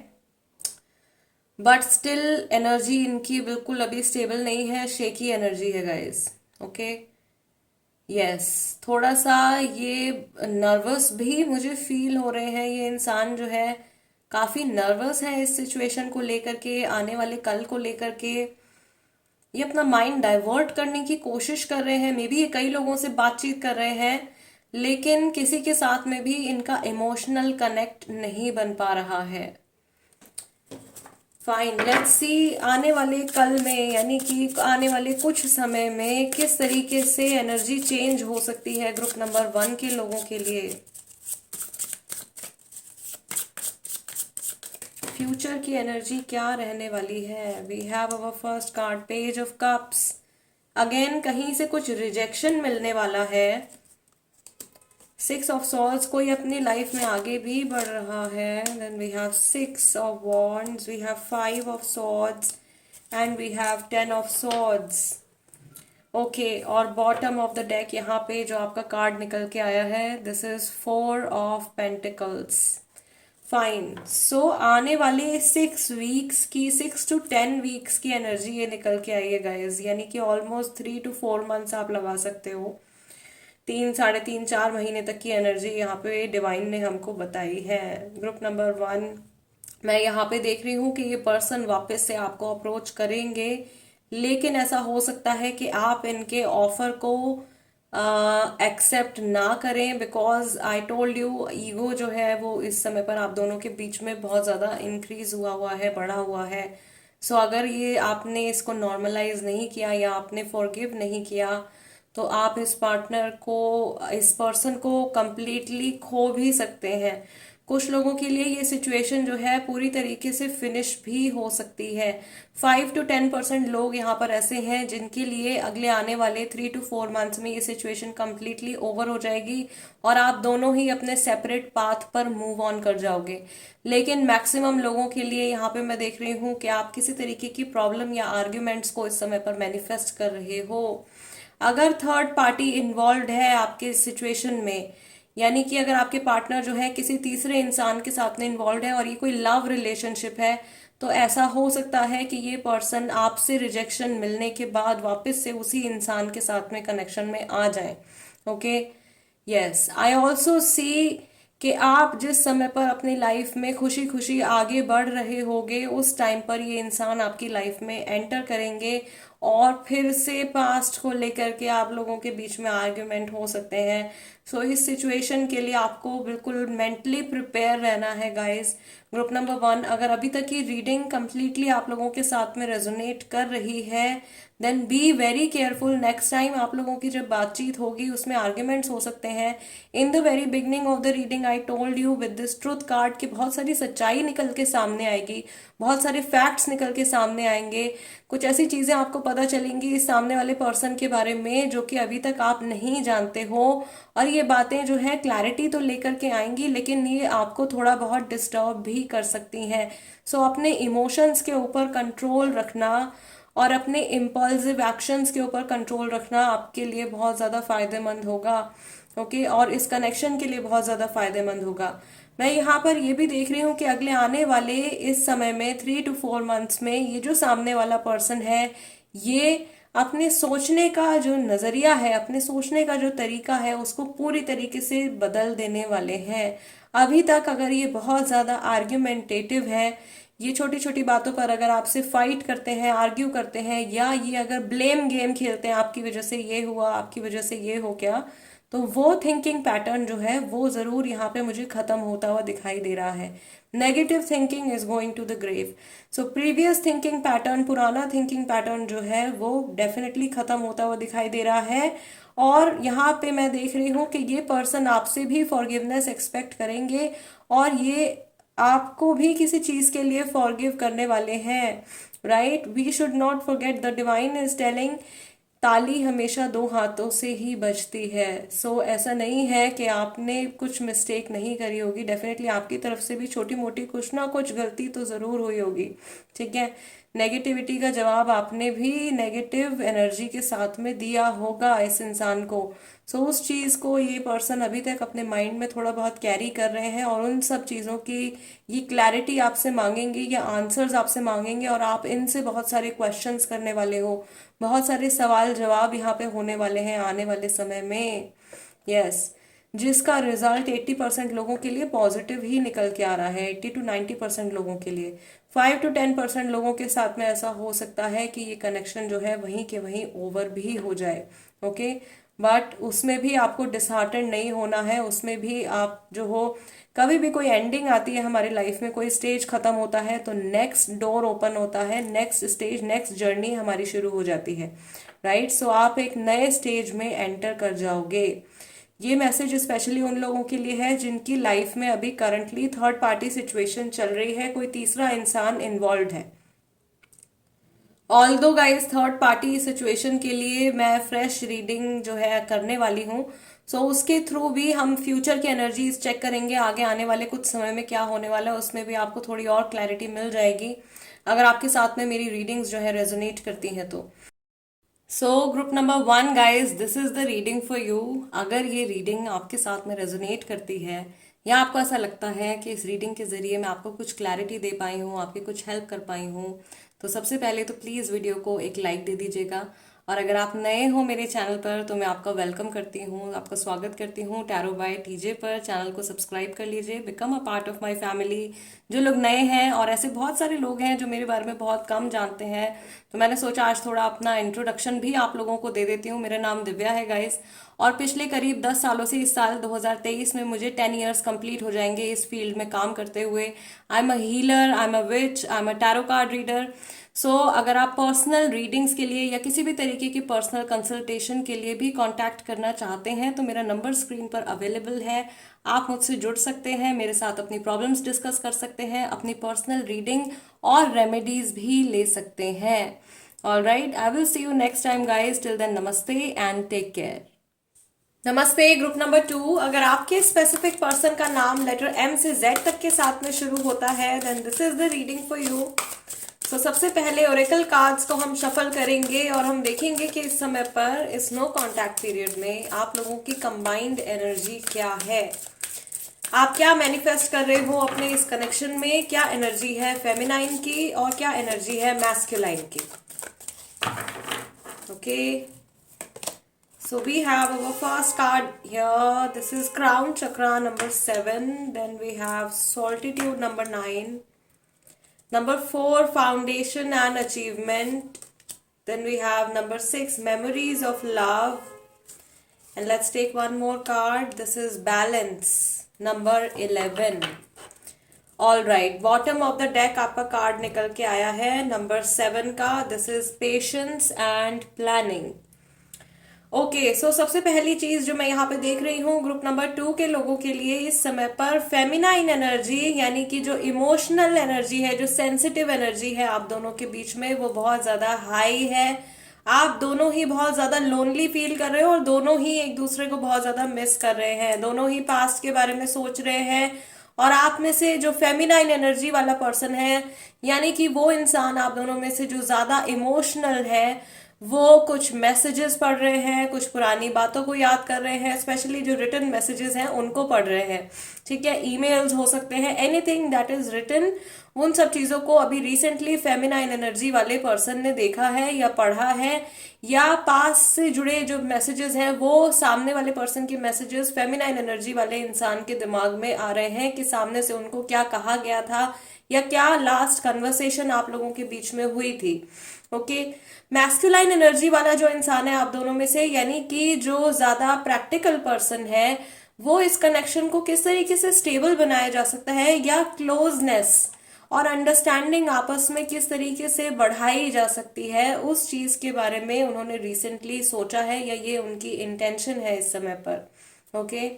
बट स्टिल एनर्जी इनकी बिल्कुल अभी स्टेबल नहीं है, शेकी एनर्जी है गाइस। ओके, यस, थोड़ा सा ये नर्वस भी मुझे फील हो रहे हैं। ये इंसान जो है काफी नर्वस है इस सिचुएशन को लेकर के, आने वाले कल को लेकर के। ये अपना माइंड डाइवर्ट करने की कोशिश कर रहे हैं, मे बी ये कई लोगों से बातचीत कर रहे हैं, लेकिन किसी के साथ में भी इनका इमोशनल कनेक्ट नहीं बन पा रहा है। फाइन, लेट्स सी आने वाले कल में, यानी कि आने वाले कुछ समय में किस तरीके से एनर्जी चेंज हो सकती है ग्रुप नंबर 1 के लोगों के लिए। फ्यूचर की एनर्जी क्या रहने वाली है। We have our first card, page of cups. Again कहीं से कुछ रिजेक्शन मिलने वाला है। 6 ऑफ सॉर्ड्स, कोई अपनी लाइफ में आगे भी बढ़ रहा है। Then we have 6 of wands, we have 5 of swords and we have 10 of swords. Okay, और बॉटम ऑफ द डेक यहाँ पे जो आपका कार्ड निकल के आया है, this is 4 of pentacles. Fine, so आने वाले 6 वीक्स की, 6 to 10 वीक्स की एनर्जी ये निकल के आई है गाइज, यानी कि ऑलमोस्ट 3 to 4 मंथ्स आप लगा सकते हो। 3, 3.5, 4 महीने तक की एनर्जी यहाँ पे डिवाइन ने हमको बताई है। ग्रुप नंबर 1, मैं यहाँ पे देख रही हूँ कि ये पर्सन वापस से आपको अप्रोच करेंगे, लेकिन ऐसा हो सकता है कि आप इनके ऑफर को एक्सेप्ट ना करें, because I told you ego जो है वो इस समय पर आप दोनों के बीच में बहुत ज़्यादा इंक्रीज हुआ हुआ है, बढ़ा हुआ है। सो अगर ये आपने इसको नॉर्मलाइज नहीं किया या आपने फॉरगिव नहीं किया तो आप इस पार्टनर को, इस पर्सन को कंप्लीटली खो भी सकते हैं। कुछ लोगों के लिए ये सिचुएशन जो है पूरी तरीके से फिनिश भी हो सकती है। 5 to 10% लोग यहाँ पर ऐसे हैं जिनके लिए अगले आने वाले 3 to 4 मंथ्स में ये सिचुएशन कंप्लीटली ओवर हो जाएगी और आप दोनों ही अपने सेपरेट पाथ पर मूव ऑन कर जाओगे। लेकिन मैक्सिमम लोगों के लिए यहाँ पे मैं देख रही हूँ कि आप किसी तरीके की प्रॉब्लम या आर्ग्यूमेंट्स को इस समय पर मैनिफेस्ट कर रहे हो। अगर थर्ड पार्टी इन्वॉल्व है आपके सिचुएशन में, यानी कि अगर आपके पार्टनर जो है किसी तीसरे इंसान के साथ में इन्वॉल्व है और ये कोई लव रिलेशनशिप है, तो ऐसा हो सकता है कि ये पर्सन आपसे रिजेक्शन मिलने के बाद वापस से उसी इंसान के साथ में कनेक्शन में आ जाए। Okay, yes, I also see कि आप जिस समय पर अपनी लाइफ में खुशी खुशी आगे बढ़ रहे होगे उस टाइम पर ये इंसान आपकी लाइफ में एंटर करेंगे और फिर से पास्ट को लेकर के आप लोगों के बीच में आर्ग्यूमेंट हो सकते हैं। सो इस सिचुएशन के लिए आपको बिल्कुल मेंटली प्रिपेयर रहना है गाइस। ग्रुप नंबर 1, अगर अभी तक की रीडिंग कंप्लीटली आप लोगों के साथ में रेजोनेट कर रही है then be very careful. Next time आप लोगों की जब बातचीत होगी उसमें आर्ग्यूमेंट्स हो सकते हैं। In the very beginning of the reading I told you with this truth card कि बहुत सारी सच्चाई निकल के सामने आएगी, बहुत सारे फैक्ट्स निकल के सामने आएंगे, कुछ ऐसी चीजें आपको पता चलेंगी इस सामने वाले पर्सन के बारे में जो कि अभी तक आप नहीं जानते हो। और ये बातें जो है क्लैरिटी तो लेकर के आएंगी लेकिन ये आपको थोड़ा बहुत डिस्टर्ब भी कर सकती हैं। सो अपने इमोशंस के ऊपर कंट्रोल रखना और अपने इम्पल्सिव एक्शंस के ऊपर कंट्रोल रखना आपके लिए बहुत ज़्यादा फायदेमंद होगा। ओके, और इस कनेक्शन के लिए बहुत ज़्यादा फायदेमंद होगा। मैं यहाँ पर ये भी देख रही हूँ कि अगले आने वाले इस समय में 3 to 4 मंथ्स में ये जो सामने वाला पर्सन है ये अपने सोचने का जो नजरिया है, अपने सोचने का जो तरीका है उसको पूरी तरीके से बदल देने वाले हैं। अभी तक अगर ये बहुत ज्यादा आर्ग्यूमेंटेटिव है, ये छोटी छोटी बातों पर अगर आपसे फाइट करते हैं, आर्ग्यू करते हैं, या ये अगर ब्लेम गेम खेलते हैं आपकी वजह से ये हुआ, आपकी वजह से ये हो गया, तो वो थिंकिंग पैटर्न जो है वो जरूर यहाँ पे मुझे खत्म होता हुआ दिखाई दे रहा है। Negative thinking is going to the grave. So previous thinking pattern, पुराना थिंकिंग पैटर्न जो है वो डेफिनेटली खत्म होता हुआ दिखाई दे रहा है। और यहाँ पे मैं देख रही हूँ कि ये पर्सन आपसे भी फॉरगिवनेस एक्सपेक्ट करेंगे और ये आपको भी किसी चीज के लिए फॉरगिव करने वाले हैं। Right, we should not forget the divine is telling ताली हमेशा 2 हाथों से ही बजती है। सो ऐसा नहीं है कि आपने कुछ मिस्टेक नहीं करी होगी, डेफिनेटली आपकी तरफ से भी छोटी मोटी कुछ ना कुछ गलती तो जरूर हुई होगी। ठीक है, नेगेटिविटी का जवाब आपने भी नेगेटिव एनर्जी के साथ में दिया होगा इस इंसान को। सो उस चीज को ये पर्सन अभी तक अपने माइंड में थोड़ा बहुत कैरी कर रहे हैं और उन सब चीजों की ये क्लैरिटी आपसे मांगेंगे या आंसर्स आपसे मांगेंगे और आप इनसे बहुत सारे क्वेश्चंस करने वाले हो, बहुत सारे सवाल जवाब यहाँ पे होने वाले हैं आने वाले समय में। यस, जिसका रिजल्ट 80% लोगों के लिए पॉजिटिव ही निकल के आ रहा है, 80 to 90% लोगों के लिए। 5 to 10% लोगों के साथ में ऐसा हो सकता है कि ये कनेक्शन जो है वहीं के वहीं ओवर भी हो जाए। ओके, बट उसमें भी आपको डिसहार्टेंड नहीं होना है, उसमें भी आप जो हो, कभी भी कोई एंडिंग आती है हमारी लाइफ में, कोई स्टेज खत्म होता है तो नेक्स्ट डोर ओपन होता है, नेक्स्ट स्टेज, नेक्स्ट जर्नी हमारी शुरू हो जाती है। राइट, सो आप एक नए स्टेज में एंटर कर जाओगे। ये मैसेज स्पेशली उन लोगों के लिए है जिनकी लाइफ में अभी करंटली थर्ड पार्टी सिचुएशन चल रही है, कोई तीसरा इंसान इन्वॉल्व है। Although guys third party situation के लिए मैं फ्रेश रीडिंग जो है करने वाली हूँ। सो उसके थ्रू भी हम फ्यूचर की एनर्जीज चेक करेंगे, आगे आने वाले कुछ समय में क्या होने वाला है उसमें भी आपको थोड़ी और क्लैरिटी मिल जाएगी अगर आपके साथ में मेरी रीडिंग्स जो है रेजोनेट करती हैं तो। So group number 1 guys, this is the reading for you. अगर ये रीडिंग आपके साथ में रेजोनेट करती है या आपको ऐसा लगता है कि इस रीडिंग के जरिए मैं आपको कुछ क्लैरिटी दे पाई हूँ, आपकी कुछ हेल्प कर पाई हूँ, तो सबसे पहले तो प्लीज़ वीडियो को एक लाइक दे दीजिएगा। और अगर आप नए हो मेरे चैनल पर तो मैं आपका वेलकम करती हूँ, आपका स्वागत करती हूँ टैरो बाय टीजे पर। चैनल को सब्सक्राइब कर लीजिए, become a part of my family. जो लोग नए हैं और ऐसे बहुत सारे लोग हैं जो मेरे बारे में बहुत कम जानते हैं, तो मैंने सोचा आज थोड़ा अपना इंट्रोडक्शन भी आप लोगों को दे देती हूँ। मेरा नाम दिव्या है गाइस, और पिछले करीब 10 सालों से, इस साल 2023 में मुझे 10 इयर्स कंप्लीट हो जाएंगे इस फील्ड में काम करते हुए। I am a healer, I am a witch, I am a tarot card reader. So अगर आप पर्सनल रीडिंग्स के लिए या किसी भी तरीके की पर्सनल कंसल्टेशन के लिए भी कांटेक्ट करना चाहते हैं तो मेरा नंबर स्क्रीन पर अवेलेबल है। आप मुझसे जुड़ सकते हैं, मेरे साथ अपनी प्रॉब्लम्स डिस्कस कर सकते हैं, अपनी पर्सनल रीडिंग और रेमेडीज भी ले सकते हैं। Alright, I will see you next time guys. Till then, नमस्ते एंड टेक केयर। नमस्ते ग्रुप नंबर 2। अगर आपके स्पेसिफिक पर्सन का नाम लेटर एम से जेड तक के साथ में शुरू होता है then this is the reading for you. तो सबसे पहले ओरेकल कार्ड्स को हम शफल करेंगे और हम देखेंगे कि इस समय पर इस नो कांटेक्ट पीरियड में आप लोगों की कंबाइंड एनर्जी क्या है। आप क्या मैनिफेस्ट कर रहे हो अपने इस कनेक्शन में, क्या एनर्जी है फेमिनाइन की और क्या एनर्जी है मैस्कुलाइन की। Okay, so we have our first card here. This is Crown Chakra number 7. Then we have Solitude number 9. Number 4, Foundation and Achievement. Then we have number 6, Memories of Love. And let's take one more card. This is Balance number 11. Alright, bottom of the deck आपका card निकल के आया है number 7 का। This is Patience and Planning. Okay, so सबसे पहली चीज जो मैं यहाँ पे देख रही हूँ ग्रुप नंबर 2 के लोगों के लिए इस समय पर फेमिनाइन एनर्जी, यानी कि जो इमोशनल एनर्जी है, जो सेंसिटिव एनर्जी है आप दोनों के बीच में, वो बहुत ज्यादा हाई है। आप दोनों ही बहुत ज्यादा लोनली फील कर रहे हो और दोनों ही एक दूसरे को बहुत ज्यादा मिस कर रहे हैं, दोनों ही पास्ट के बारे में सोच रहे हैं। और आप में से जो फेमिनाइन एनर्जी वाला पर्सन है, यानी कि वो इंसान आप दोनों में से जो ज्यादा इमोशनल है, वो कुछ मैसेजेस पढ़ रहे हैं, कुछ पुरानी बातों को याद कर रहे हैं, स्पेशली जो रिटन मैसेजेस हैं उनको पढ़ रहे हैं। ठीक है, ईमेल्स हो सकते हैं, एनीथिंग दैट इज रिटन, उन सब चीजों को अभी रिसेंटली फेमिनाइन एनर्जी वाले पर्सन ने देखा है या पढ़ा है, या पास से जुड़े जो मैसेजेस हैं वो सामने वाले पर्सन के मैसेजेस फेमिनाइन एनर्जी वाले इंसान के दिमाग में आ रहे हैं कि सामने से उनको क्या कहा गया था या क्या लास्ट कन्वर्सेशन आप लोगों के बीच में हुई थी। ओके, मैस्कुलाइन एनर्जी वाला जो इंसान है आप दोनों में से, यानी कि जो ज्यादा प्रैक्टिकल पर्सन है, वो इस कनेक्शन को किस तरीके से स्टेबल बनाया जा सकता है या क्लोजनेस और अंडरस्टैंडिंग आपस में किस तरीके से बढ़ाई जा सकती है, उस चीज के बारे में उन्होंने रिसेंटली सोचा है या ये उनकी इंटेंशन है इस समय पर। ओके,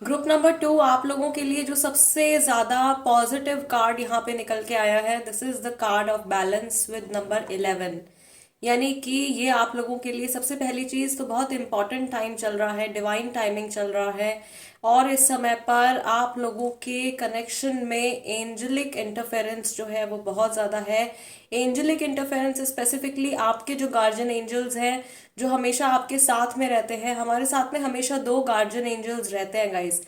ग्रुप नंबर 2 आप लोगों के लिए जो सबसे ज्यादा पॉजिटिव कार्ड यहाँ पे निकल के आया है, this is the card of balance with number 11। यानी कि ये आप लोगों के लिए सबसे पहली चीज तो बहुत इंपॉर्टेंट टाइम चल रहा है, डिवाइन टाइमिंग चल रहा है, और इस समय पर आप लोगों के कनेक्शन में एंजेलिक इंटरफेरेंस जो है वो बहुत ज्यादा है। एंजेलिक इंटरफेरेंस स्पेसिफिकली आपके जो गार्जियन एंजल्स हैं, जो हमेशा आपके साथ में रहते हैं। हमारे साथ में हमेशा 2 गार्जियन एंजल्स रहते हैं गाइस।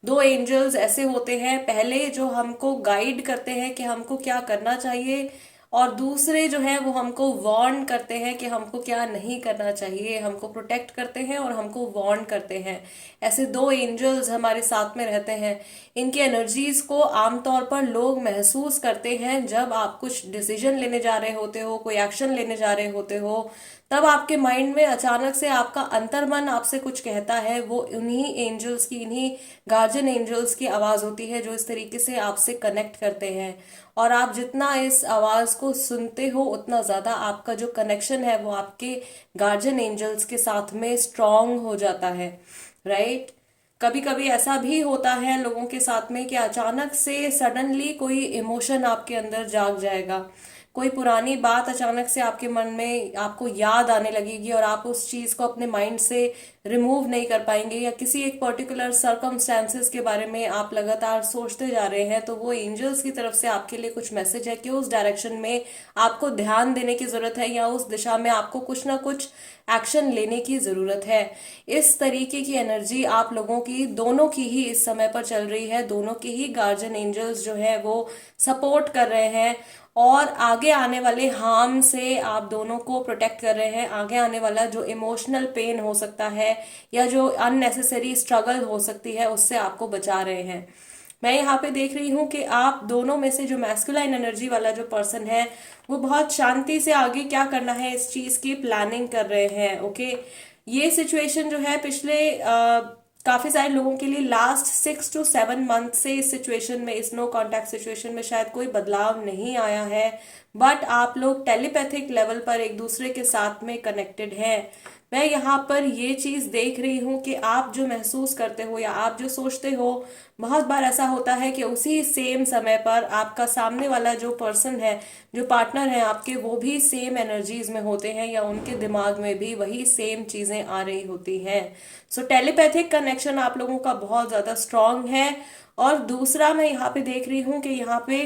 2 एंजल्स ऐसे होते हैं, पहले जो हमको गाइड करते हैं कि हमको क्या करना चाहिए, और दूसरे जो है वो हमको वार्न करते हैं कि हमको क्या नहीं करना चाहिए, हमको प्रोटेक्ट करते हैं और हमको वार्न करते हैं। ऐसे 2 एंजल्स हमारे साथ में रहते हैं। इनकी एनर्जीज को आमतौर पर लोग महसूस करते हैं जब आप कुछ डिसीजन लेने जा रहे होते हो, कोई एक्शन लेने जा रहे होते हो, तब आपके माइंड में अचानक से आपका अंतर्मन आपसे कुछ कहता है। वो उन्हीं एंजल्स की, इन्हीं गार्जियन एंजल्स की आवाज होती है जो इस तरीके से आपसे कनेक्ट करते हैं। और आप जितना इस आवाज को सुनते हो उतना ज्यादा आपका जो कनेक्शन है वो आपके गार्जियन एंजल्स के साथ में स्ट्रांग हो जाता है, राइट। कभी कभी ऐसा भी होता है लोगों के साथ में कि अचानक से सडनली कोई इमोशन आपके अंदर जाग जाएगा, कोई पुरानी बात अचानक से आपके मन में आपको याद आने लगेगी और आप उस चीज को अपने माइंड से रिमूव नहीं कर पाएंगे, या किसी एक पर्टिकुलर सर्कमस्टेंसेस के बारे में आप लगातार सोचते जा रहे हैं, तो वो एंजल्स की तरफ से आपके लिए कुछ मैसेज है कि उस डायरेक्शन में आपको ध्यान देने की जरूरत है या उस दिशा में आपको कुछ ना कुछ एक्शन लेने की जरूरत है। इस तरीके की एनर्जी आप लोगों की दोनों की ही इस समय पर चल रही है। दोनों के ही गार्जियन एंजल्स जो है वो सपोर्ट कर रहे हैं और आगे आने वाले हार्म से आप दोनों को प्रोटेक्ट कर रहे हैं। आगे आने वाला जो इमोशनल पेन हो सकता है या जो अननेसेसरी स्ट्रगल हो सकती है उससे आपको बचा रहे हैं। मैं यहाँ पे देख रही हूँ कि आप दोनों में से जो मैस्कुलाइन एनर्जी वाला जो पर्सन है वो बहुत शांति से आगे क्या करना है इस चीज की प्लानिंग कर रहे हैं। ओके, ये सिचुएशन जो है पिछले काफी सारे लोगों के लिए लास्ट 6 to 7 मंथ से इस सिचुएशन में, इस नो कांटेक्ट सिचुएशन में शायद कोई बदलाव नहीं आया है, बट आप लोग टेलीपैथिक लेवल पर एक दूसरे के साथ में कनेक्टेड हैं। मैं यहाँ पर ये चीज देख रही हूँ कि आप जो महसूस करते हो या आप जो सोचते हो, बहुत बार ऐसा होता है कि उसी सेम समय पर आपका सामने वाला जो पर्सन है, जो पार्टनर है आपके, वो भी सेम एनर्जीज में होते हैं या उनके दिमाग में भी वही सेम चीजें आ रही होती हैं। सो टेलीपैथिक कनेक्शन आप लोगों का बहुत ज्यादा स्ट्रांग है। और दूसरा मैं यहाँ पे देख रही हूँ कि यहाँ पे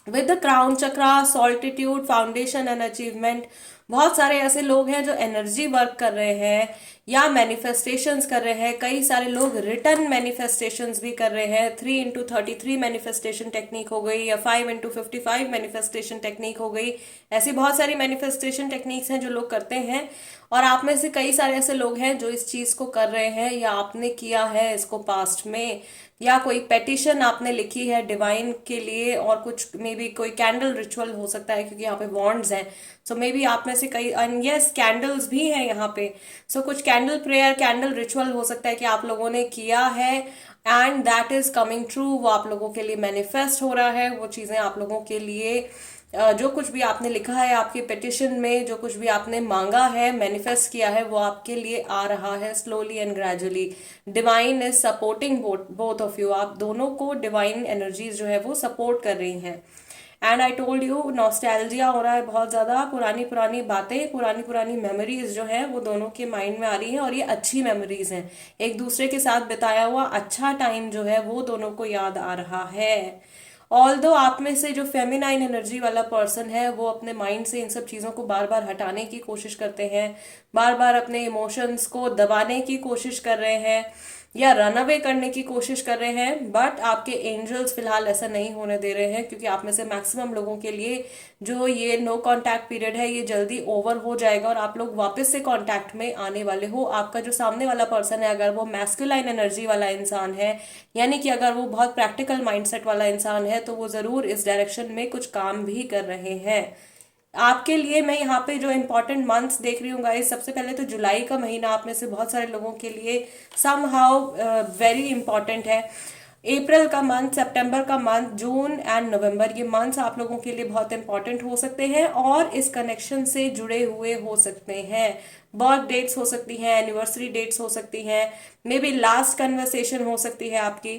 with the crown chakra, solitude, foundation and achievement, बहुत सारे ऐसे लोग हैं जो एनर्जी वर्क कर रहे हैं या मैनिफेस्टेशंस कर रहे हैं। कई सारे लोग रिटर्न मैनिफेस्टेशंस भी कर रहे हैं। 3x33 मैनिफेस्टेशन टेक्निक हो गई या 5x55 मैनिफेस्टेशन टेक्निक हो गई। ऐसी बहुत सारी मैनिफेस्टेशन टेक्निक्स हैं जो लोग करते हैं, और आप में से कई सारे ऐसे लोग हैं जो इस चीज को कर रहे हैं या आपने किया है इसको पास्ट में, या कोई पेटिशन आपने लिखी है डिवाइन के लिए, और कुछ मे बी कोई कैंडल रिचुअल हो सकता है क्योंकि यहाँ पे वॉन्ड्स हैं। सो मे बी आप में से कई, यस कैंडल्स भी हैं यहाँ पे। सो कुछ कैंडल प्रेयर, कैंडल रिचुअल हो सकता है कि आप लोगों ने किया है and that is coming true. वो आप लोगों के लिए मैनिफेस्ट हो रहा है, वो चीजें आप लोगों के लिए जो कुछ भी आपने लिखा है आपके पिटिशन में, जो कुछ भी आपने मांगा है, मैनिफेस्ट किया है, वो आपके लिए आ रहा है slowly and gradually. Divine is supporting both of you. आप दोनों को डिवाइन एनर्जीज जो है वो सपोर्ट कर रही हैं। And I told you, nostalgia हो रहा है बहुत ज्यादा। पुरानी पुरानी बातें, पुरानी पुरानी मेमोरीज जो है वो दोनों के माइंड में आ रही हैं, और ये अच्छी मेमोरीज हैं। एक दूसरे के साथ बिताया हुआ अच्छा टाइम जो है वो दोनों को याद आ रहा है। ऑल्दो आप में से जो फेमिनाइन एनर्जी वाला पर्सन है वो अपने माइंड से इन सब चीज़ों को बार बार हटाने की कोशिश करते हैं, बार बार अपने इमोशंस को दबाने की कोशिश कर रहे हैं या रन अवे करने की कोशिश कर रहे हैं, बट आपके एंजल्स फिलहाल ऐसा नहीं होने दे रहे हैं, क्योंकि आप में से मैक्सिमम लोगों के लिए जो ये नो कांटेक्ट पीरियड है ये जल्दी ओवर हो जाएगा और आप लोग वापस से कांटेक्ट में आने वाले हो। आपका जो सामने वाला पर्सन है, अगर वो मैस्कुलाइन एनर्जी वाला इंसान है, यानी कि अगर वो बहुत प्रैक्टिकल माइंडसेट वाला इंसान है, तो वो जरूर इस डायरेक्शन में कुछ काम भी कर रहे हैं आपके लिए। मैं यहाँ पे जो इम्पोर्टेंट मंथ्स देख रही हूँ गाइस, सबसे पहले तो जुलाई का महीना आप में से बहुत सारे लोगों के लिए सम हाउ वेरी इंपॉर्टेंट है। अप्रैल का मंथ, सितंबर का मंथ, जून एंड नवंबर, ये मंथ्स आप लोगों के लिए बहुत इंपॉर्टेंट हो सकते हैं और इस कनेक्शन से जुड़े हुए हो सकते हैं। बर्थ डेट्स हो सकती हैं, एनिवर्सरी डेट्स हो सकती हैं, मे बी लास्ट कन्वर्सेशन हो सकती है आपकी,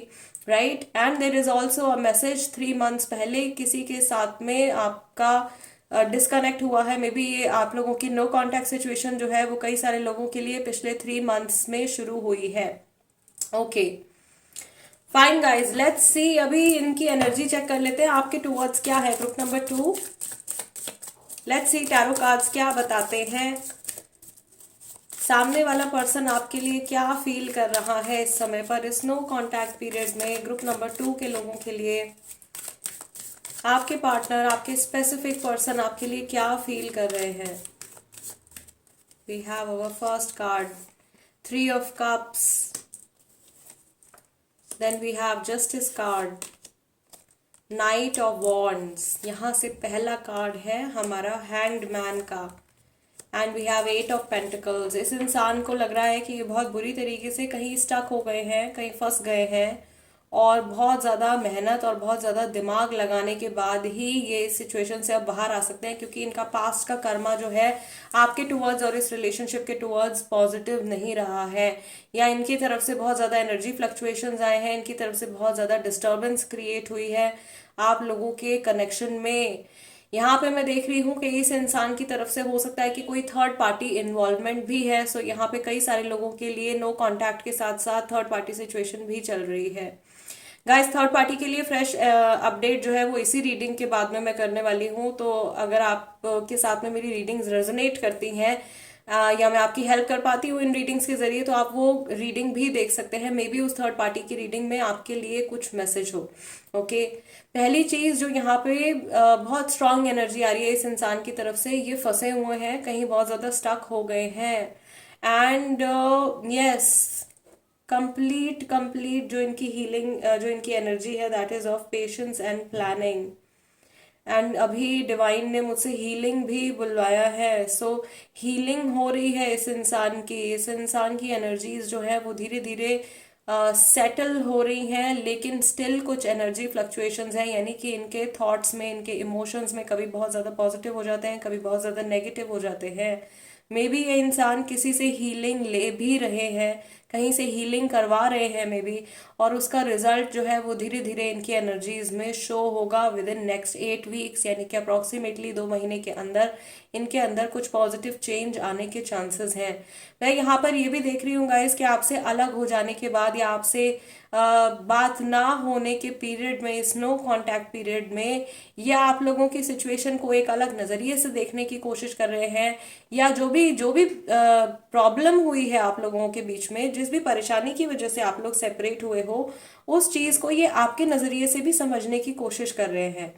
right. And there is also a message 3 months पहले किसी के साथ में आपका डिस्कनेक्ट हुआ है। मे बी ये आप लोगों की नो कांटेक्ट सिचुएशन जो है वो कई सारे लोगों के लिए पिछले 3 मंथ्स में शुरू हुई है। Okay fine guys, let's see. अभी इनकी एनर्जी चेक कर लेते हैं, आपके टूवर्ड्स क्या है group number 2। Let's see tarot cards क्या बताते हैं। सामने वाला पर्सन आपके लिए क्या फील कर रहा है इस समय पर, इस नो कांटेक्ट पीरियड में ग्रुप नंबर 2 के लोगों के लिए। आपके पार्टनर, आपके स्पेसिफिक पर्सन आपके लिए क्या फील कर रहे हैं। We have our first card 3 of cups, then we have justice card, knight of wands. यहाँ से पहला कार्ड है हमारा हैंग्ड का, and we have 8 of pentacles. इस इंसान को लग रहा है कि ये बहुत बुरी तरीके से कहीं स्टक हो गए हैं, कहीं फंस गए हैं, और बहुत ज़्यादा मेहनत और बहुत ज़्यादा दिमाग लगाने के बाद ही ये इस सिचुएशन से अब बाहर आ सकते हैं, क्योंकि इनका पास्ट का कर्मा जो है आपके टुवर्ड्स और इस रिलेशनशिप के टुवर्ड्स पॉजिटिव नहीं रहा है, या इनकी तरफ से बहुत ज़्यादा एनर्जी फ्लक्चुएशंस आए हैं, इनकी तरफ से बहुत ज़्यादा डिस्टर्बेंस क्रिएट हुई है आप लोगों के कनेक्शन में। यहाँ पे मैं देख रही हूँ कि इस इंसान की तरफ से हो सकता है कि कोई थर्ड पार्टी इन्वॉल्वमेंट भी है। सो यहाँ पे कई सारे लोगों के लिए नो कांटेक्ट के साथ साथ थर्ड पार्टी सिचुएशन भी चल रही है। गाइस, थर्ड पार्टी के लिए फ्रेश अपडेट जो है वो इसी रीडिंग के बाद में मैं करने वाली हूँ, तो अगर आप के साथ में मेरी रीडिंग्स रेजोनेट करती हैं या मैं आपकी हेल्प कर पाती हूँ इन रीडिंग्स के जरिए, तो आप वो रीडिंग भी देख सकते हैं। मे बी उस थर्ड पार्टी की रीडिंग में आपके लिए कुछ मैसेज हो। ओके, पहली चीज जो यहाँ पे बहुत स्ट्रांग एनर्जी आ रही है इस इंसान की तरफ से, ये फंसे हुए हैं कहीं, बहुत ज्यादा स्टक हो गए हैं। एंड यस, कंप्लीट कंप्लीट जो इनकी हीलिंग, जो इनकी एनर्जी है, that is of patience and planning. And अभी डिवाइन ने मुझसे हीलिंग भी बुलवाया है। सो हीलिंग हो रही है इस इंसान की एनर्जीज जो है वो धीरे धीरे सेटल हो रही हैं, लेकिन स्टिल कुछ एनर्जी फ्लक्चुएशंस हैं, यानी कि इनके थॉट्स में, इनके इमोशंस में कभी बहुत ज़्यादा पॉजिटिव हो जाते हैं, कभी बहुत ज़्यादा नेगेटिव हो जाते हैं। मे बी ये इंसान किसी से हीलिंग ले भी रहे हैं, कहीं से हीलिंग करवा रहे हैं मे बी, और उसका रिजल्ट जो है वो धीरे धीरे इनकी एनर्जीज में शो होगा विद इन नेक्स्ट 8 वीक्स, यानी कि अप्रोक्सीमेटली 2 महीने के अंदर इनके अंदर कुछ पॉजिटिव चेंज आने के चांसेस हैं। मैं यहाँ पर ये भी देख रही हूँ गाइस कि आपसे अलग हो जाने के बाद या आपसे बात ना होने के पीरियड में, इस नो कांटेक्ट पीरियड में, या आप लोगों की सिचुएशन को एक अलग नजरिए से देखने की कोशिश कर रहे हैं, या जो भी प्रॉब्लम हुई है आप लोगों के बीच में, जिस भी परेशानी की वजह से आप लोग सेपरेट हुए हो, उस चीज को ये आपके नजरिए से भी समझने की कोशिश कर रहे हैं।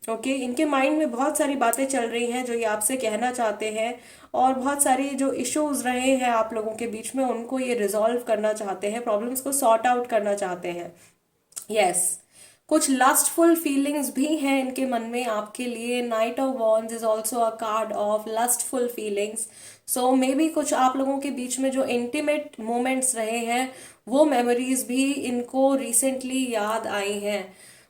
ओके, इनके माइंड में बहुत सारी बातें चल रही हैं जो ये आपसे कहना चाहते हैं, और बहुत सारी जो इश्यूज रहे हैं आप लोगों के बीच में उनको ये रिजॉल्व करना चाहते हैं, प्रॉब्लम्स को सॉर्ट आउट करना चाहते हैं। यस, कुछ लस्टफुल फीलिंग्स भी हैं इनके मन में आपके लिए। Night of wands is also a card of lustful feelings. So may be कुछ आप लोगों के बीच में जो इंटीमेट मोमेंट्स रहे हैं, वो मेमोरीज भी इनको रिसेंटली याद आई हैं।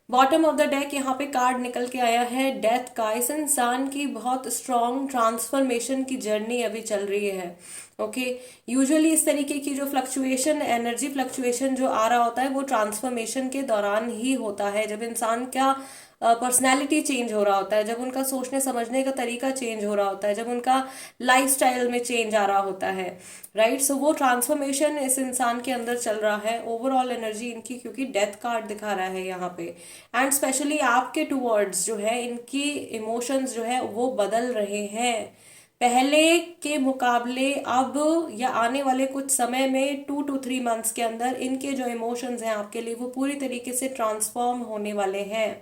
बॉटम ऑफ द डेक यहाँ पे कार्ड निकल के आया है डेथ का। इस इंसान की बहुत स्ट्रॉन्ग ट्रांसफॉर्मेशन की जर्नी अभी चल रही है। ओके, यूजुअली इस तरीके की जो फ्लक्चुएशन, एनर्जी फ्लक्चुएशन जो आ रहा होता है, वो ट्रांसफॉर्मेशन के दौरान ही होता है, जब इंसान का पर्सनैलिटी चेंज हो रहा होता है, जब उनका सोचने समझने का तरीका चेंज हो रहा होता है, जब उनका लाइफस्टाइल में चेंज आ रहा होता है। राइट, सो वो ट्रांसफॉर्मेशन इस इंसान के अंदर चल रहा है। ओवरऑल एनर्जी इनकी, क्योंकि डेथ कार्ड दिखा रहा है यहाँ पे, एंड स्पेशली आपके टूवर्ड्स जो है, इनकी इमोशंस जो है वो बदल रहे हैं। पहले के मुकाबले अब या आने वाले कुछ समय में 2 to 3 मंथ्स के अंदर इनके जो इमोशंस हैं आपके लिए, वो पूरी तरीके से ट्रांसफॉर्म होने वाले हैं।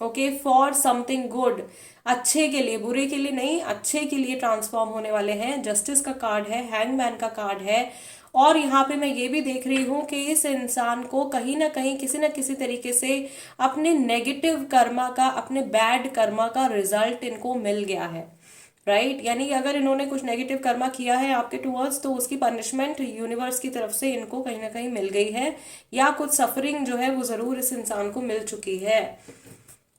ओके, फॉर समथिंग गुड, अच्छे के लिए, बुरे के लिए नहीं, अच्छे के लिए ट्रांसफॉर्म होने वाले हैं। जस्टिस का कार्ड है, हैंगमैन का कार्ड है, और यहाँ पे मैं ये भी देख रही हूँ कि इस इंसान को कहीं ना कहीं, किसी ना किसी तरीके से अपने नेगेटिव कर्मा का, अपने बैड कर्मा का रिजल्ट इनको मिल गया है। राइट, यानी अगर इन्होंने कुछ नेगेटिव कर्मा किया है आपके टूवर्ड्स, तो उसकी पनिशमेंट यूनिवर्स की तरफ से इनको कहीं ना कहीं मिल गई है, या कुछ सफरिंग जो है वो जरूर इस इंसान को मिल चुकी है।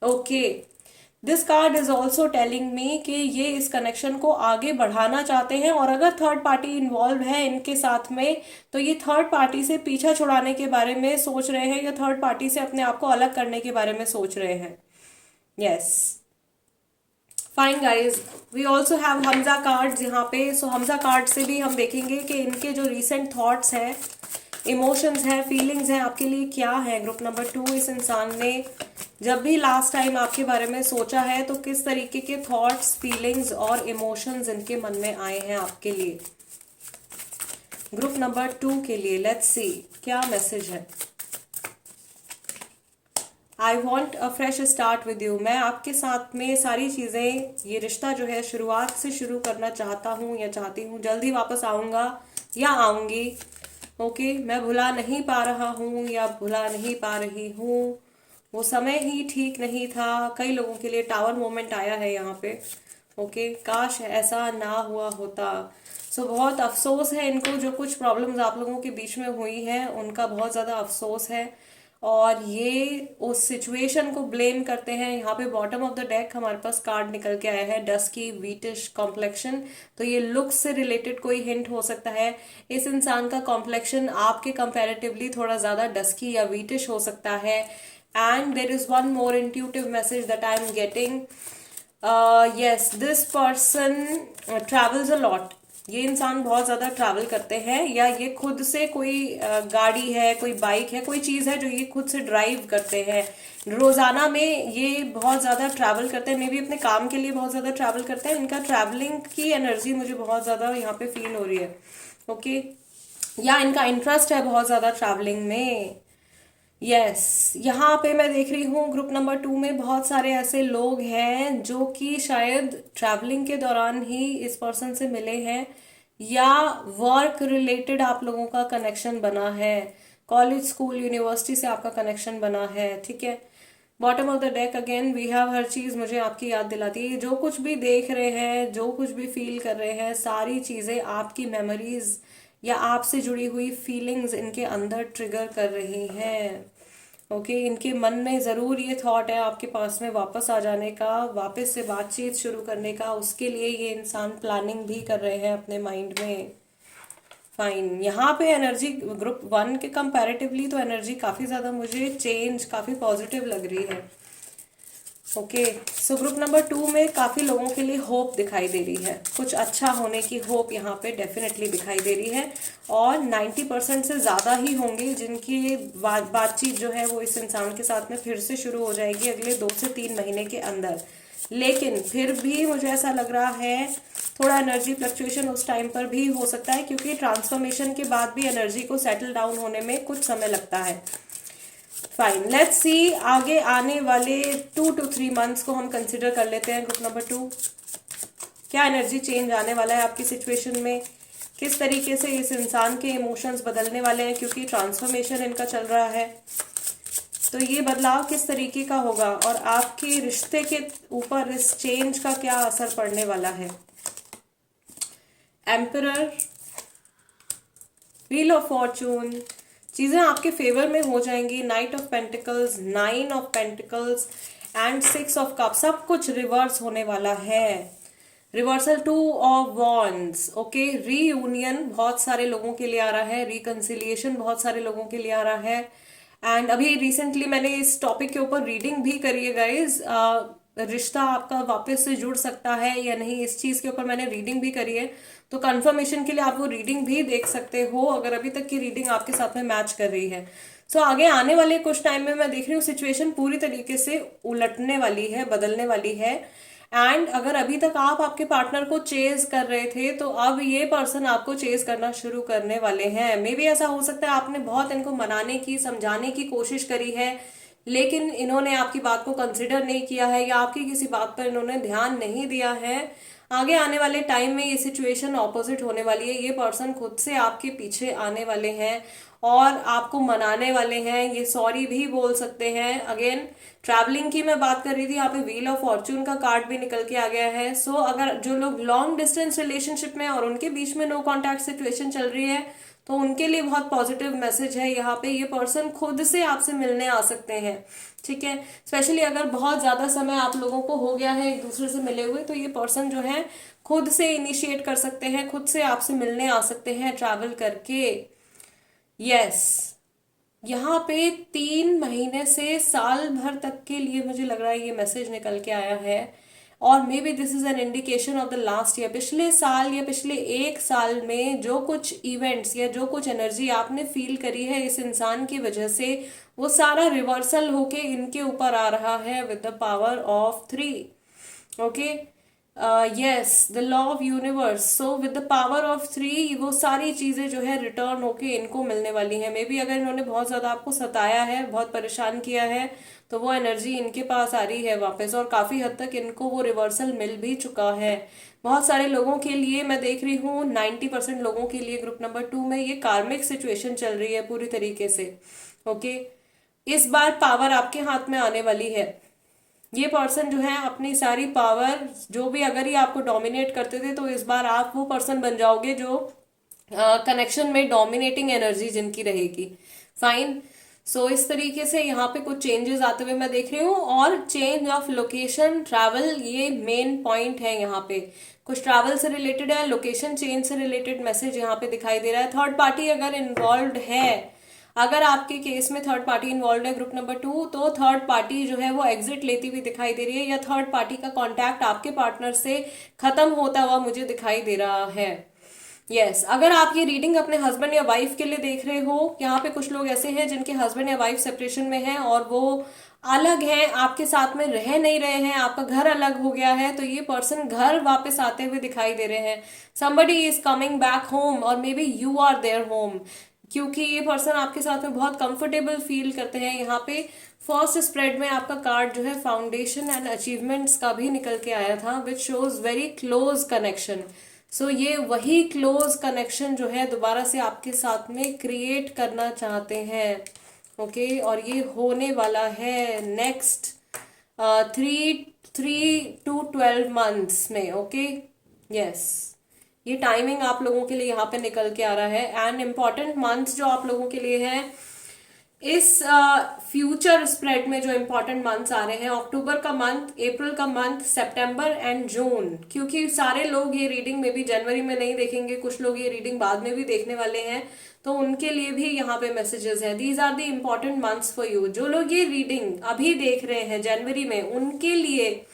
Okay, this card is also telling me कि ये इस कनेक्शन को आगे बढ़ाना चाहते हैं, और अगर थर्ड पार्टी इन्वॉल्व है इनके साथ में, तो ये थर्ड पार्टी से पीछा छुड़ाने के बारे में सोच रहे हैं, या थर्ड पार्टी से अपने आप को अलग करने के बारे में सोच रहे हैं। Yes, fine guys, we also have हमजा कार्ड्स यहाँ पे। सो हमजा कार्ड से भी हम देखेंगे कि इनके जो रिसेंट थॉट्स हैं, इमोशंस हैं, फीलिंग्स हैं आपके लिए क्या है। ग्रुप नंबर 2, इस इंसान ने जब भी लास्ट टाइम आपके बारे में सोचा है, तो किस तरीके के थॉट्स, फीलिंग्स और इमोशंस इनके मन में आए हैं आपके लिए। ग्रुप नंबर 2 के लिए लेट्स सी क्या मैसेज है। I want a fresh start with you, मैं आपके साथ में सारी चीज़ें, ये रिश्ता जो है शुरुआत से शुरू करना चाहता हूँ या चाहती हूँ। जल्दी वापस आऊँगा या आऊँगी। ओके, मैं भुला नहीं पा रहा हूँ या भुला नहीं पा रही हूँ, वो समय ही ठीक नहीं था। कई लोगों के लिए टावर मोमेंट आया है यहाँ पे। ओके, काश ऐसा ना हुआ होता। सो बहुत अफसोस है इनको, जो कुछ प्रॉब्लम्स आप लोगों के बीच में हुई हैं उनका बहुत ज़्यादा अफसोस है, और ये उस सिचुएशन को ब्लेम करते हैं। यहाँ पे बॉटम ऑफ द डेक हमारे पास कार्ड निकल के आया है डस्की वीटिश कॉम्प्लेक्शन। तो ये लुक्स से रिलेटेड कोई हिंट हो सकता है। इस इंसान का कॉम्प्लेक्शन आपके कंपैरेटिवली थोड़ा ज़्यादा डस्की या वीटिश हो सकता है। And there is one more intuitive message that I am getting. Yes, this person travels a lot. ये इंसान बहुत ज्यादा ट्रैवल करते हैं, या ये खुद से कोई गाड़ी है, कोई बाइक है, कोई चीज है जो ये खुद से ड्राइव करते हैं रोजाना में। ये बहुत ज्यादा ट्रैवल करते हैं, मे भी अपने काम के लिए बहुत ज्यादा ट्रैवल करते हैं। इनका ट्रैवलिंग की एनर्जी मुझे बहुत ज्यादा यहाँ पे फील हो रही है। ओके, या इनका इंटरेस्ट है बहुत ज्यादा ट्रैवलिंग में। यस, यहाँ पे मैं देख रही हूँ ग्रुप नंबर 2 में बहुत सारे ऐसे लोग हैं जो कि शायद ट्रैवलिंग के दौरान ही इस पर्सन से मिले हैं, या वर्क रिलेटेड आप लोगों का कनेक्शन बना है, कॉलेज स्कूल यूनिवर्सिटी से आपका कनेक्शन बना है। ठीक है, bottom of the deck again we have, हर चीज मुझे आपकी याद दिलाती है। जो कुछ भी देख रहे हैं, जो कुछ भी फील कर रहे हैं, सारी चीजें आपकी मेमोरीज या आपसे जुड़ी हुई फीलिंग्स इनके अंदर ट्रिगर कर रही हैं। ओके, इनके मन में जरूर ये थॉट है आपके पास में वापस आ जाने का, वापस से बातचीत शुरू करने का। उसके लिए ये इंसान प्लानिंग भी कर रहे हैं अपने माइंड में। फाइन, यहाँ पे एनर्जी ग्रुप 1 के कंपैरेटिवली तो एनर्जी काफी ज्यादा मुझे चेंज, काफी पॉजिटिव लग रही है। ओके, सो ग्रुप नंबर 2 में काफी लोगों के लिए होप दिखाई दे रही है, कुछ अच्छा होने की होप यहाँ पे डेफिनेटली दिखाई दे रही है। और 90% से ज्यादा ही होंगे जिनकी बातचीत जो है वो इस इंसान के साथ में फिर से शुरू हो जाएगी अगले 2 से 3 महीने के अंदर। लेकिन फिर भी मुझे ऐसा लग रहा है थोड़ा एनर्जी फ्लक्चुएशन उस टाइम पर भी हो सकता है, क्योंकि ट्रांसफॉर्मेशन के बाद भी एनर्जी को सेटल डाउन होने में कुछ समय लगता है। फाइन, लेट्स सी आगे आने वाले 2 to 3 मंथ्स को हम कंसिडर कर लेते हैं। ग्रुप नंबर 2, क्या एनर्जी चेंज आने वाला है आपकी सिचुएशन में, किस तरीके से इस इंसान के इमोशंस बदलने वाले हैं, क्योंकि ट्रांसफॉर्मेशन इनका चल रहा है। तो ये बदलाव किस तरीके का होगा और आपके रिश्ते के ऊपर इस चेंज का क्या असर पड़ने वाला है। एम्परर, व्हील ऑफ फॉर्चून, चीजें आपके फेवर में हो जाएंगी। Night of pentacles, 9 of pentacles and 6 of cup, सब कुछ रिवर्स होने वाला है। Reversal 2 of wands. Okay, reunion बहुत सारे लोगों के लिए आ रहा है, रिकंसिलिएशन बहुत सारे लोगों के लिए आ रहा है। एंड अभी रिसेंटली मैंने इस टॉपिक के ऊपर रीडिंग भी करी है गाइज, रिश्ता आपका वापस से जुड़ सकता है या नहीं, इस चीज के ऊपर मैंने रीडिंग भी करी है। तो कंफर्मेशन के लिए आप वो रीडिंग भी देख सकते हो अगर अभी तक की रीडिंग आपके साथ में मैच कर रही है। सो आगे आने वाले कुछ टाइम में मैं देख रही हूँ सिचुएशन पूरी तरीके से उलटने वाली है, बदलने वाली है। एंड अगर अभी तक आप आपके पार्टनर को चेज कर रहे थे, तो अब ये पर्सन आपको चेज करना शुरू करने वाले हैं। मे बी ऐसा हो सकता है आपने बहुत इनको मनाने की, समझाने की कोशिश करी है, लेकिन इन्होंने आपकी बात को कंसिडर नहीं किया है, या आपकी किसी बात पर इन्होंने ध्यान नहीं दिया है। आगे आने वाले टाइम में ये सिचुएशन ऑपोजिट होने वाली है। ये पर्सन खुद से आपके पीछे आने वाले हैं और आपको मनाने वाले हैं। ये सॉरी भी बोल सकते हैं। अगेन ट्रैवलिंग की मैं बात कर रही थी, यहाँ पे व्हील ऑफ फॉर्चून का कार्ड भी निकल के आ गया है। सो अगर जो लोग लॉन्ग डिस्टेंस रिलेशनशिप में और उनके बीच में नो कॉन्टैक्ट सिचुएशन चल रही है, तो उनके लिए बहुत पॉजिटिव मैसेज है यहाँ पे। ये पर्सन खुद से आपसे मिलने आ सकते हैं। ठीक है, स्पेशली अगर बहुत ज्यादा समय आप लोगों को हो गया है एक दूसरे से मिले हुए, तो ये पर्सन जो है खुद से इनिशिएट कर सकते हैं, खुद से आपसे मिलने आ सकते हैं ट्रैवल करके। यस, यहाँ पे 3 महीने से साल भर तक के लिए मुझे लग रहा है ये मैसेज निकल के आया है। और may be this is an indication of the last year, पिछले साल या पिछले 1 साल में जो कुछ इवेंट्स या जो कुछ एनर्जी आपने फील करी है इस इंसान की वजह से, वो सारा रिवर्सल होके इनके ऊपर आ रहा है with the power of 3। Okay, yes, the law of universe. So with the power of 3 वो सारी चीजें जो है रिटर्न होके इनको मिलने वाली हैं। मे बी अगर इन्होंने बहुत ज्यादा आपको सताया है, बहुत परेशान किया है, तो वो एनर्जी इनके पास आ रही है वापस, और काफी हद तक इनको वो रिवर्सल मिल भी चुका है। बहुत सारे लोगों के लिए मैं देख रही हूँ 90% लोगों के लिए ग्रुप नंबर 2 में ये कार्मिक सिचुएशन चल रही है पूरी तरीके से। ओके, इस बार पावर आपके हाथ में आने वाली है। ये पर्सन जो है अपनी सारी पावर, जो भी अगर ये आपको डोमिनेट करते थे, तो इस बार आप वो पर्सन बन जाओगे जो कनेक्शन में डोमिनेटिंग एनर्जी जिनकी रहेगी। फाइन, सो इस तरीके से यहाँ पे कुछ चेंजेस आते हुए मैं देख रही हूँ। और चेंज ऑफ लोकेशन, ट्रैवल, ये मेन पॉइंट है यहाँ पे। कुछ ट्रैवल से रिलेटेड है, लोकेशन चेंज से रिलेटेड मैसेज यहाँ पे दिखाई दे रहा है। थर्ड पार्टी अगर इन्वॉल्व है, अगर आपके केस में थर्ड पार्टी इन्वॉल्व है ग्रुप नंबर 2, तो थर्ड पार्टी जो है वो एग्जिट लेती हुई दिखाई दे रही है, या थर्ड पार्टी का कॉन्टैक्ट आपके पार्टनर से खत्म होता हुआ मुझे दिखाई दे रहा है। यस अगर आप ये रीडिंग अपने हस्बैंड या वाइफ के लिए देख रहे हो, यहाँ पे कुछ लोग ऐसे हैं जिनके हस्बैंड या वाइफ सेपरेशन में हैं और वो अलग हैं, आपके साथ में रह नहीं रहे हैं, आपका घर अलग हो गया है, तो ये पर्सन घर वापस आते हुए दिखाई दे रहे हैं। somebody is coming back home और maybe you are there home, क्योंकि ये पर्सन आपके साथ में बहुत कंफर्टेबल फील करते हैं। यहाँ पे फर्स्ट स्प्रेड में आपका कार्ड जो है फाउंडेशन एंड अचीवमेंट्स का भी निकल के आया था, which shows very close connection. So ये वही क्लोज कनेक्शन जो है दोबारा से आपके साथ में क्रिएट करना चाहते हैं। ओके और ये होने वाला है नेक्स्ट 3 to 12 months में। ओके यस ये टाइमिंग आप लोगों के लिए यहाँ पे निकल के आ रहा है। एंड इम्पॉर्टेंट मंथ्स जो आप लोगों के लिए है इस फ्यूचर स्प्रेड में, जो इम्पोर्टेंट मंथ्स आ रहे हैं, अक्टूबर का मंथ, अप्रैल का मंथ, सितंबर एंड जून, क्योंकि सारे लोग ये रीडिंग में भी जनवरी में नहीं देखेंगे, कुछ लोग ये रीडिंग बाद में भी देखने वाले हैं, तो उनके लिए भी यहाँ पे मैसेजेस हैं। These are the important months for you. जो लोग ये रीडिंग अभी देख रहे हैं जनवरी में, उनके लिए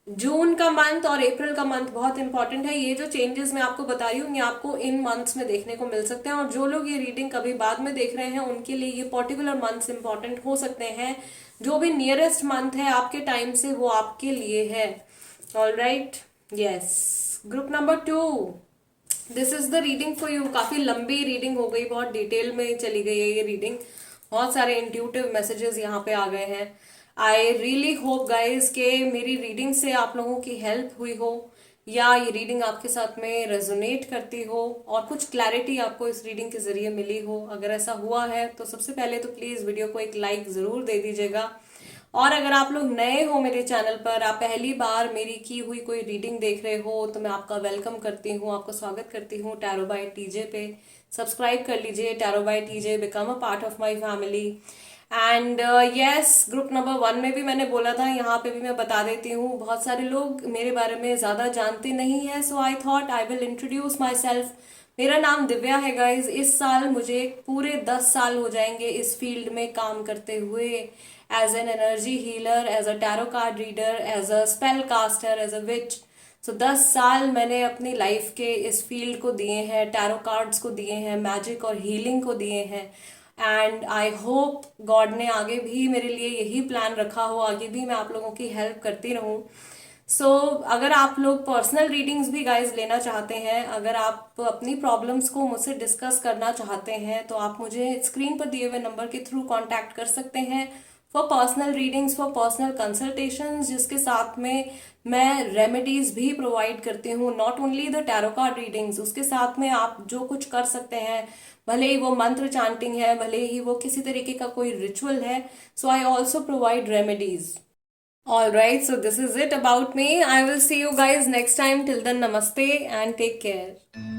जून का मंथ और अप्रैल का मंथ बहुत इंपॉर्टेंट है। ये जो चेंजेस मैं आपको बता रही हूँ ये आपको इन मंथ्स में देखने को मिल सकते हैं, और जो लोग ये रीडिंग कभी बाद में देख रहे हैं उनके लिए ये पर्टिकुलर मंथ्स इंपॉर्टेंट हो सकते हैं। जो भी नियरेस्ट मंथ है आपके टाइम से वो आपके लिए है। All right yes group number 2, this is the reading for you. काफी लंबी रीडिंग हो गई, बहुत डिटेल में चली गई है ये रीडिंग, बहुत सारे इंट्यूटिव मैसेजेस यहाँ पे आ गए हैं। आई रियली होप गाइज के मेरी रीडिंग से आप लोगों की हेल्प हुई हो, या ये रीडिंग आपके साथ में रेजोनेट करती हो और कुछ क्लैरिटी आपको इस रीडिंग के जरिए मिली हो। अगर ऐसा हुआ है तो सबसे पहले तो प्लीज वीडियो को एक लाइक जरूर दे दीजिएगा। और अगर आप लोग नए हो मेरे चैनल पर, आप पहली बार मेरी की हुई कोई रीडिंग देख रहे हो, तो मैं आपका वेलकम करती हूँ, आपको स्वागत करती हूँ टैरो बाय टीजे पे। सब्सक्राइब कर लीजिए tarot by TJ, become a part of my family. And yes group number 1 में भी मैंने बोला था, यहाँ पे भी मैं बता देती हूँ, बहुत सारे लोग मेरे बारे में ज्यादा जानते नहीं है, so I thought I will introduce myself. मेरा नाम दिव्या है गाइज। इस साल मुझे पूरे 10 साल हो जाएंगे इस फील्ड में काम करते हुए, as an energy healer, as a tarot card reader, as a spell caster, as a witch. So 10 साल मैंने अपनी लाइफ के इस फील्ड को दिए हैं, टैरो कार्ड्स को दिए हैं, मैजिक और हीलिंग को दिए हैं। एंड आई होप गॉड ने आगे भी मेरे लिए यही प्लान रखा हो, आगे भी मैं आप लोगों की हेल्प करती रहूं। सो अगर आप लोग पर्सनल रीडिंग्स भी गाइज लेना चाहते हैं, अगर आप अपनी प्रॉब्लम्स को मुझसे डिस्कस करना चाहते हैं, तो आप मुझे स्क्रीन पर दिए हुए नंबर के थ्रू कांटेक्ट कर सकते हैं for personal readings, for personal consultation, जिसके साथ में मैं रेमेडीज भी प्रोवाइड करती हूँ। Not only the tarot card readings, उसके साथ में आप जो कुछ कर सकते हैं, भले ही वो मंत्र चांटिंग है, भले ही वो किसी तरीके का कोई रिचुअल है, so I also provide remedies. All right, so this is it about me. I will see you guys next time. Till then, namaste and take care.